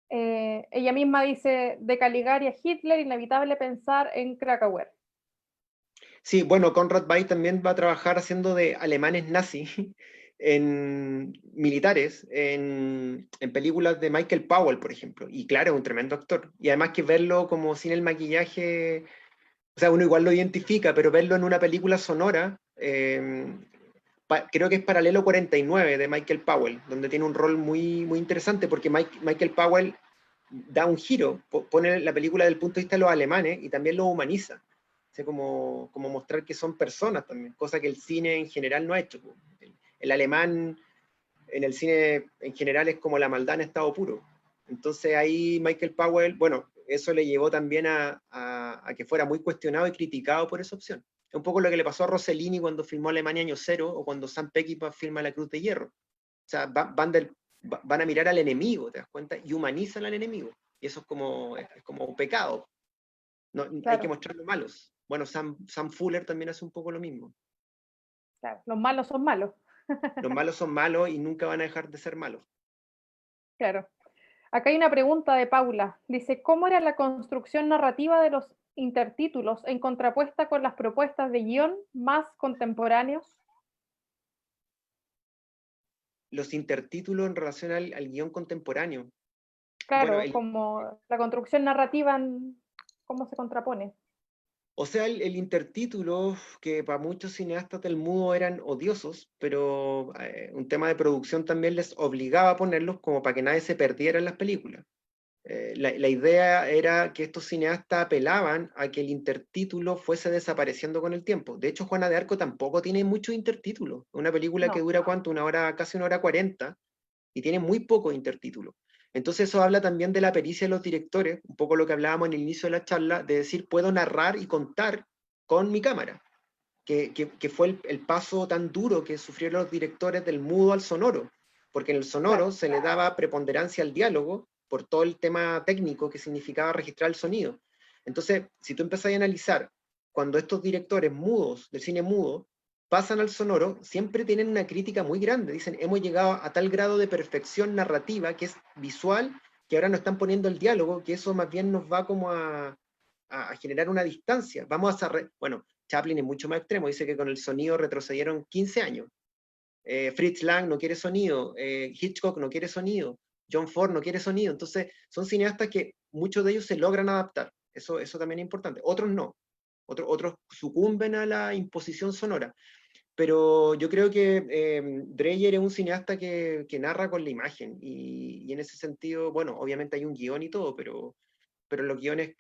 Ella misma dice, de Caligari a Hitler, inevitable pensar en Krakauer. Sí, bueno, Conrad Veidt también va a trabajar haciendo de alemanes nazis en militares, en películas de Michael Powell, por ejemplo. Y claro, es un tremendo actor. Y además que verlo como sin el maquillaje, o sea, uno igual lo identifica, pero verlo en una película sonora, creo que es Paralelo 49 de Michael Powell, donde tiene un rol muy, muy interesante, porque Michael Powell da un giro, pone la película desde el punto de vista de los alemanes y también lo humaniza. O sea, como mostrar que son personas también, cosa que el cine en general no ha hecho. El alemán en el cine en general es como la maldad en estado puro. Entonces ahí Michael Powell, bueno, eso le llevó también a que fuera muy cuestionado y criticado por esa opción. Es un poco lo que le pasó a Rossellini cuando filmó Alemania Año Cero o cuando Sam Peckinpah filma La Cruz de Hierro. O sea, van a mirar al enemigo, ¿te das cuenta? Y humanizan al enemigo. Y eso es como un pecado. No, hay que Claro, mostrarlo malos. Bueno, Sam Fuller también hace un poco lo mismo. claro, los malos son malos. Los malos son malos y nunca van a dejar de ser malos. Claro. Acá hay una pregunta de Paula. Dice, ¿cómo era la construcción narrativa de los intertítulos en contrapuesta con las propuestas de guión más contemporáneos? Los intertítulos en relación al guión contemporáneo. Bueno, Claro, como la construcción narrativa, ¿cómo se contrapone? o sea, el intertítulo, que para muchos cineastas del mudo eran odiosos, pero un tema de producción también les obligaba a ponerlos como para que nadie se perdiera en las películas. La idea era que estos cineastas apelaban a que el intertítulo fuese desapareciendo con el tiempo. De hecho, Juana de Arco tampoco tiene muchos intertítulos. Una película que No, dura, ¿cuánto? Una hora, casi una hora 40, y tiene muy pocos intertítulos. Entonces eso habla también de la pericia de los directores, un poco lo que hablábamos en el inicio de la charla, de decir, puedo narrar y contar con mi cámara, que fue el paso tan duro que sufrieron los directores del mudo al sonoro, porque en el sonoro claro, se le daba preponderancia al diálogo por todo el tema técnico que significaba registrar el sonido. Entonces, si tú empezás a analizar, cuando estos directores mudos, del cine mudo, pasan al sonoro, siempre tienen una crítica muy grande. Dicen, hemos llegado a tal grado de perfección narrativa, que es visual, que ahora nos están poniendo el diálogo, que eso más bien nos va como a generar una distancia. Vamos a... Bueno, Chaplin es mucho más extremo, dice que con el sonido retrocedieron 15 años. Fritz Lang no quiere sonido, Hitchcock no quiere sonido, John Ford no quiere sonido. Entonces, son cineastas que muchos de ellos se logran adaptar. Eso también es importante. Otros no. Otros sucumben a la imposición sonora. Pero yo creo que Dreyer es un cineasta que narra con la imagen. Y en ese sentido, bueno, obviamente hay un guión y todo, pero los guiones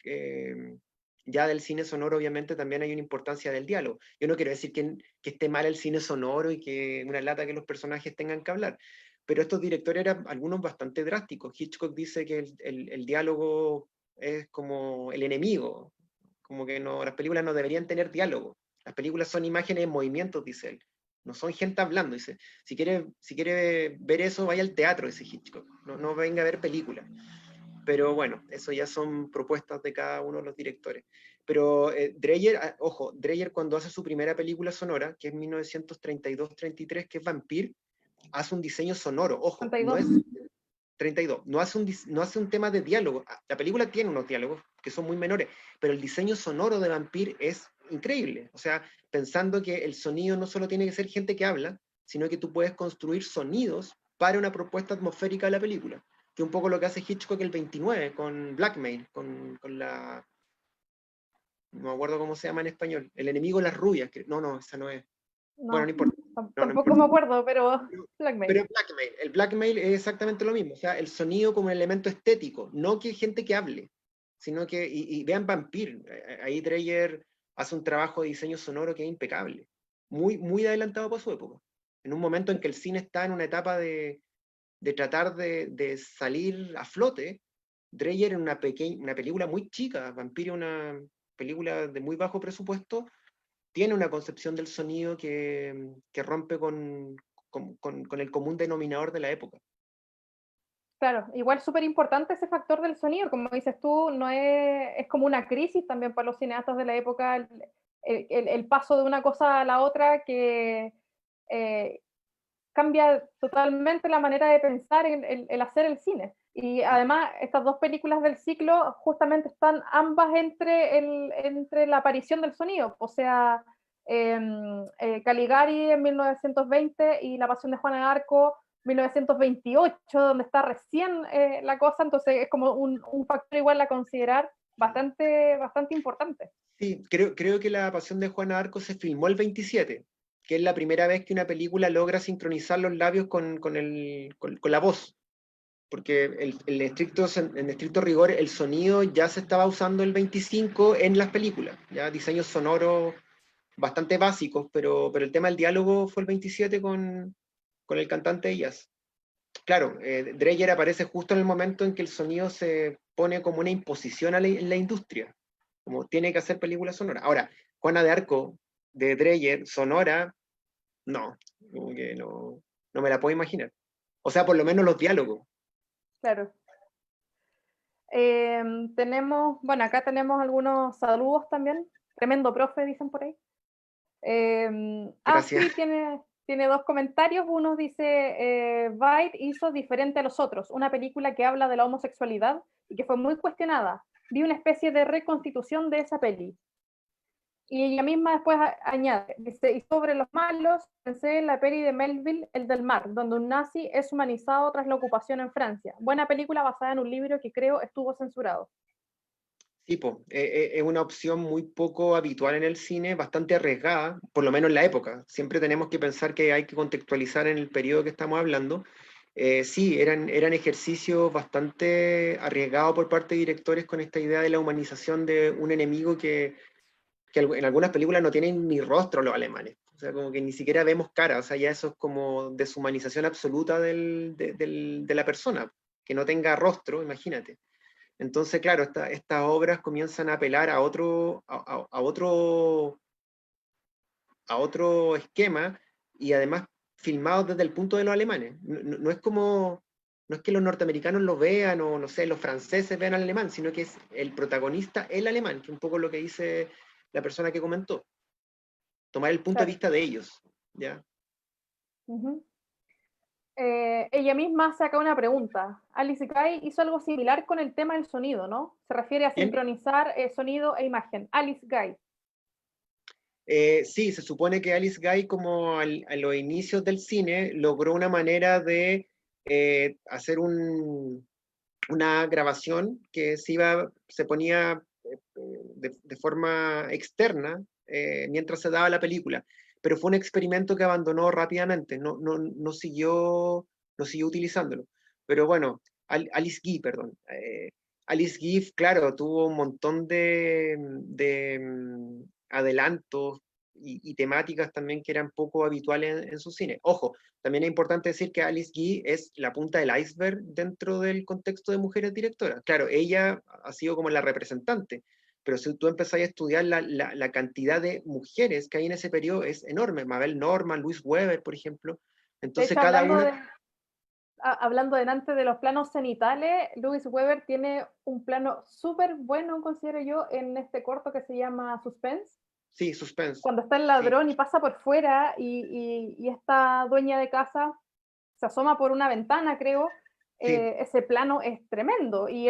ya del cine sonoro obviamente también hay una importancia del diálogo. Yo no quiero decir que esté mal el cine sonoro y que una lata que los personajes tengan que hablar, pero estos directores eran algunos bastante drásticos. Hitchcock dice que el diálogo es como el enemigo, como que no, las películas no deberían tener diálogo. Las películas son imágenes en movimiento, dice él. No son gente hablando, dice. Si quiere ver eso, vaya al teatro, dice Hitchcock. No venga a ver películas. Pero bueno, eso ya son propuestas de cada uno de los directores. Pero Dreyer, ojo, Dreyer cuando hace su primera película sonora, que es 1932-33, que es Vampire, hace un diseño sonoro, ojo, no 32. es 32, no hace un tema de diálogo. La película tiene unos diálogos que son muy menores, pero el diseño sonoro de Vampire es increíble. O sea, pensando que el sonido no solo tiene que ser gente que habla, sino que tú puedes construir sonidos para una propuesta atmosférica de la película, que es un poco lo que hace Hitchcock el 29 con Blackmail, con la... No me acuerdo cómo se llama en español. El enemigo de las rubias. No, esa no es. Bueno, no No, importa. No tampoco me importa. acuerdo, pero Pero, Blackmail. pero el blackmail es exactamente lo mismo, o sea, el sonido como un elemento estético, no que gente que hable, sino que, y vean Vampire, ahí Dreyer hace un trabajo de diseño sonoro que es impecable, muy, muy adelantado por su época, en un momento en que el cine está en una etapa de tratar de salir a flote. Dreyer en una película muy chica, Vampire, una película de muy bajo presupuesto, tiene una concepción del sonido que rompe con el común denominador de la época. Claro, igual súper importante ese factor del sonido, como dices tú, no es como una crisis también para los cineastas de la época el paso de una cosa a la otra que cambia totalmente la manera de pensar el hacer el cine. Y además, estas dos películas del ciclo justamente están ambas entre la aparición del sonido, o sea, Caligari en 1920 y La Pasión de Juana de Arco 1928, donde está recién la cosa, entonces es como un factor igual a considerar bastante importante. Sí, creo que La Pasión de Juana de Arco se filmó el 27, que es la primera vez que una película logra sincronizar los labios con la voz, porque en estricto rigor el sonido ya se estaba usando el 25 en las películas, ya diseños sonoros bastante básicos, pero el tema del diálogo fue el 27 con el cantante de jazz. Claro, Dreyer aparece justo en el momento en que el sonido se pone como una imposición en la industria, como tiene que hacer películas sonoras. Ahora, Juana de Arco, de Dreyer, sonora, no, como que no me la puedo imaginar. O sea, por lo menos los diálogos. Claro. Bueno, acá tenemos algunos saludos también. Tremendo profe, dicen por ahí. Gracias. Sí, tiene dos comentarios. Uno dice, Byte hizo Diferente a los Otros, una película que habla de la homosexualidad y que fue muy cuestionada. Vi una especie de reconstitución de esa peli. Y ella misma después añade, dice, y sobre los malos, pensé en la peli de Melville, El del Mar, donde un nazi es humanizado tras la ocupación en Francia. Buena película basada en un libro que creo estuvo censurado. Sí, po, es una opción muy poco habitual en el cine, bastante arriesgada, por lo menos en la época. Siempre tenemos que pensar que hay que contextualizar en el periodo que estamos hablando. Sí, eran ejercicios bastante arriesgados por parte de directores con esta idea de la humanización de un enemigo que en algunas películas no tienen ni rostro los alemanes. O sea, como que ni siquiera vemos cara. O sea, ya eso es como deshumanización absoluta de la persona. Que no tenga rostro, imagínate. Entonces, claro, estas obras comienzan a apelar a otro esquema y además filmados desde el punto de los alemanes. No es como, no es que los norteamericanos lo vean o no sé, los franceses vean al alemán, sino que es el protagonista, el alemán, que es un poco lo que dice la persona que comentó, tomar el punto de Claro. vista de ellos, ¿ya? Ujú. Ella misma saca una pregunta. Alice Guy hizo algo similar con el tema del sonido, ¿no? Se refiere a ¿Bien? sincronizar sonido e imagen. Alice Guy. Sí, se supone que Alice Guy, como a los inicios del cine, logró una manera de hacer una grabación que se ponía de forma externa mientras se daba la película, pero fue un experimento que abandonó rápidamente, no siguió utilizándolo. Pero bueno, Alice Guy, perdón. Alice Guy, claro, tuvo un montón de adelantos y temáticas también que eran poco habituales en su cine. Ojo, también es importante decir que Alice Guy es la punta del iceberg dentro del contexto de mujeres directoras. Claro, ella ha sido como la representante, pero si tú empezás a estudiar la cantidad de mujeres que hay en ese periodo es enorme. Mabel Normand, Louise Weber, por ejemplo. De Entonces hecho, cada una, hablando delante de los planos cenitales, Louis Weber tiene un plano súper bueno, considero yo, en este corto que se llama Suspense, sí, suspense, cuando está el sí, ladrón y pasa por fuera y esta dueña de casa se asoma por una ventana, creo. sí, Ese plano es tremendo y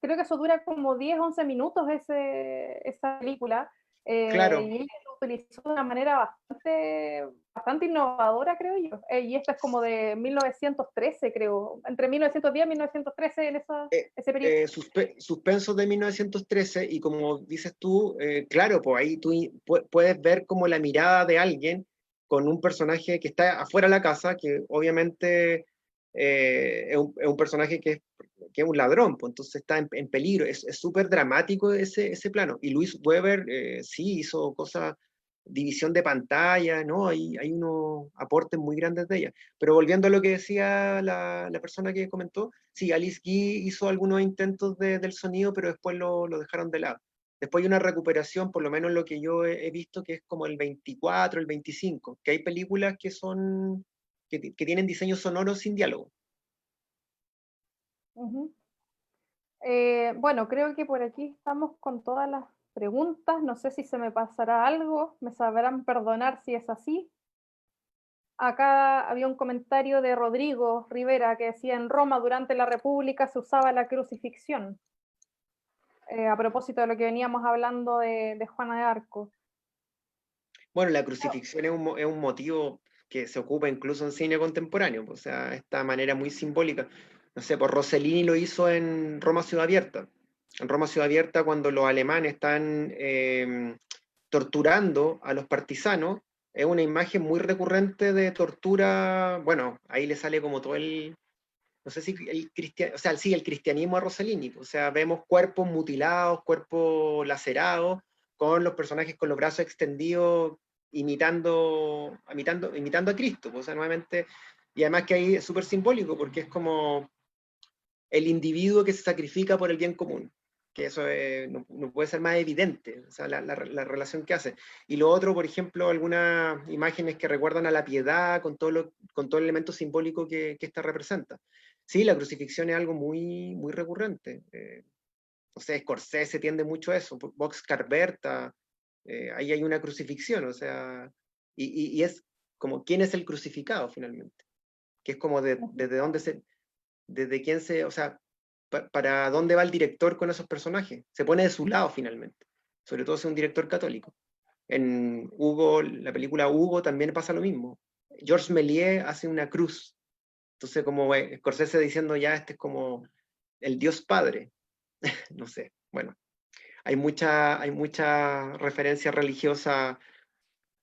creo que eso dura como 10 11 minutos esa película, claro. y ella lo utilizó de una manera bastante innovadora, creo yo. Y esto es como de 1913, creo, entre 1910 y 1913 en ese periodo. Suspenso de 1913 y como dices tú, claro, pues ahí tú puedes ver como la mirada de alguien con un personaje que está afuera de la casa, que obviamente es un personaje que es un ladrón, pues entonces está en peligro, es súper dramático ese plano. Y Luis Weber sí hizo cosas, división de pantalla, ¿no? Hay unos aportes muy grandes de ella. Pero volviendo a lo que decía la persona que comentó, sí, Alice Guy hizo algunos intentos del sonido, pero después lo dejaron de lado. Después hay una recuperación, por lo menos lo que yo he visto, que es como el 24, el 25, que hay películas que tienen diseños sonoros sin diálogo. Bueno, creo que por aquí estamos con todas las preguntas. No sé si se me pasará algo, me sabrán perdonar si es así. Acá había un comentario de Rodrigo Rivera que decía: en Roma durante la República se usaba la crucifixión, a propósito de lo que veníamos hablando de Juana de Arco. Bueno, la crucifixión es un motivo que se ocupa incluso en cine contemporáneo, o sea, esta manera muy simbólica. No sé, por Rossellini lo hizo en Roma Ciudad Abierta. En Roma Ciudad Abierta, cuando los alemanes están torturando a los partisanos, es una imagen muy recurrente de tortura. Bueno, ahí le sale como todo el, no sé si el cristianismo, o sea, sí, el cristianismo a Rossellini, o sea, vemos cuerpos mutilados, cuerpos lacerados, con los personajes con los brazos extendidos, imitando a Cristo, o sea, nuevamente, y además que ahí es súper simbólico, porque es como el individuo que se sacrifica por el bien común, que eso no puede ser más evidente, o sea, la relación que hace. Y lo otro, por ejemplo, algunas imágenes que recuerdan a la piedad, con todo el elemento simbólico que esta representa. Sí, la crucifixión es algo muy, muy recurrente. No sé, Scorsese tiende mucho a eso, Boxcar Berta, ahí hay una crucifixión, o sea, y es como quién es el crucificado finalmente, que es como desde dónde desde quién o sea, para dónde va el director con esos personajes, se pone de su lado finalmente, sobre todo si es un director católico. En Hugo, la película Hugo también pasa lo mismo. Georges Méliès hace una cruz, entonces como Scorsese diciendo ya este es como el Dios Padre, no sé, bueno, hay mucha referencia religiosa.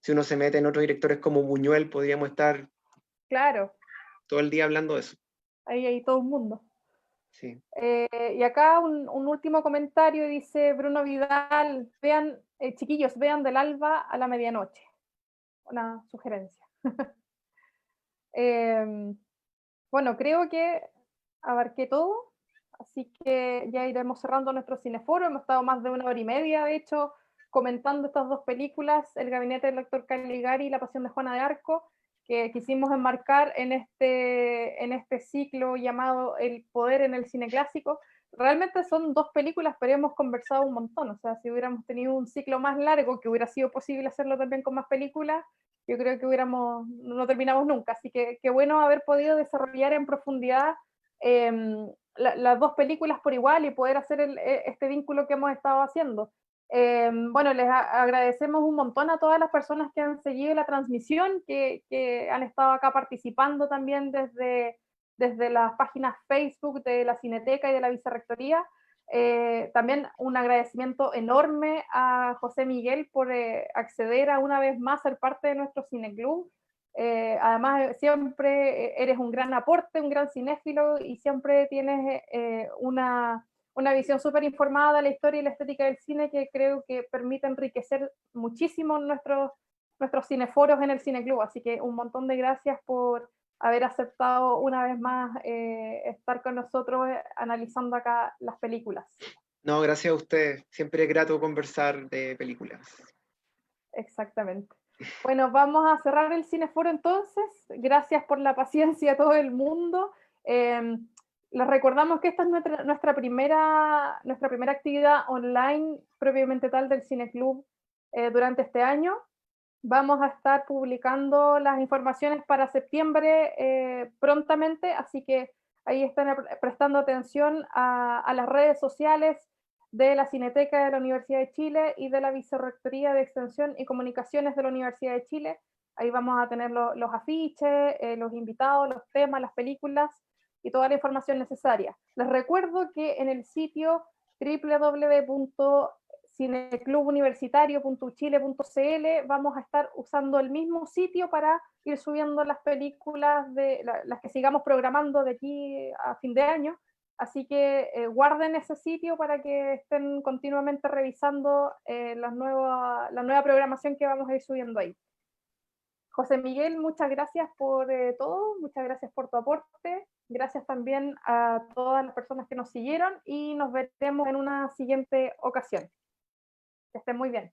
Si uno se mete en otros directores como Buñuel, podríamos estar Claro, todo el día hablando de eso. ahí hay todo un mundo. Sí. Y acá un último comentario, dice Bruno Vidal: vean, chiquillos, vean Del alba a la medianoche. Una sugerencia. Bueno, creo que abarqué todo, así que ya iremos cerrando nuestro cineforo. Hemos estado más de 1 hora y media, de hecho, comentando estas dos películas, El gabinete del doctor Caligari y La pasión de Juana de Arco, que quisimos enmarcar en este ciclo llamado El poder en el cine clásico. Realmente son dos películas, pero hemos conversado un montón. O sea, si hubiéramos tenido un ciclo más largo, que hubiera sido posible hacerlo también con más películas, yo creo que no terminamos nunca. Así que qué bueno haber podido desarrollar en profundidad eh, las dos películas por igual y poder hacer este vínculo que hemos estado haciendo. Bueno, les agradecemos un montón a todas las personas que han seguido la transmisión, que han estado acá participando también desde las páginas Facebook de la Cineteca y de la Vicerrectoría. También un agradecimiento enorme a José Miguel por acceder a una vez más a ser parte de nuestro cineclub. Además, siempre eres un gran aporte, un gran cinéfilo y siempre tienes una visión súper informada de la historia y la estética del cine que creo que permite enriquecer muchísimo nuestros cineforos en el cineclub. Así que un montón de gracias por haber aceptado una vez más estar con nosotros analizando acá las películas. No, gracias a usted. Siempre es grato conversar de películas. Exactamente. Bueno, vamos a cerrar el cineforo entonces. Gracias por la paciencia a todo el mundo. Les recordamos que esta es nuestra primera actividad online propiamente tal del Cineclub durante este año. Vamos a estar publicando las informaciones para septiembre prontamente, así que ahí están prestando atención a las redes sociales de la Cineteca de la Universidad de Chile y de la Vicerrectoría de Extensión y Comunicaciones de la Universidad de Chile. Ahí vamos a tener los afiches, los invitados, los temas, las películas y toda la información necesaria. Les recuerdo que en el sitio www.cineclubuniversitario.chile.cl vamos a estar usando el mismo sitio para ir subiendo las películas las que sigamos programando de aquí a fin de año. Así que guarden ese sitio para que estén continuamente revisando la nueva programación que vamos a ir subiendo ahí. José Miguel, muchas gracias por todo, muchas gracias por tu aporte, gracias también a todas las personas que nos siguieron y nos veremos en una siguiente ocasión. Que estén muy bien.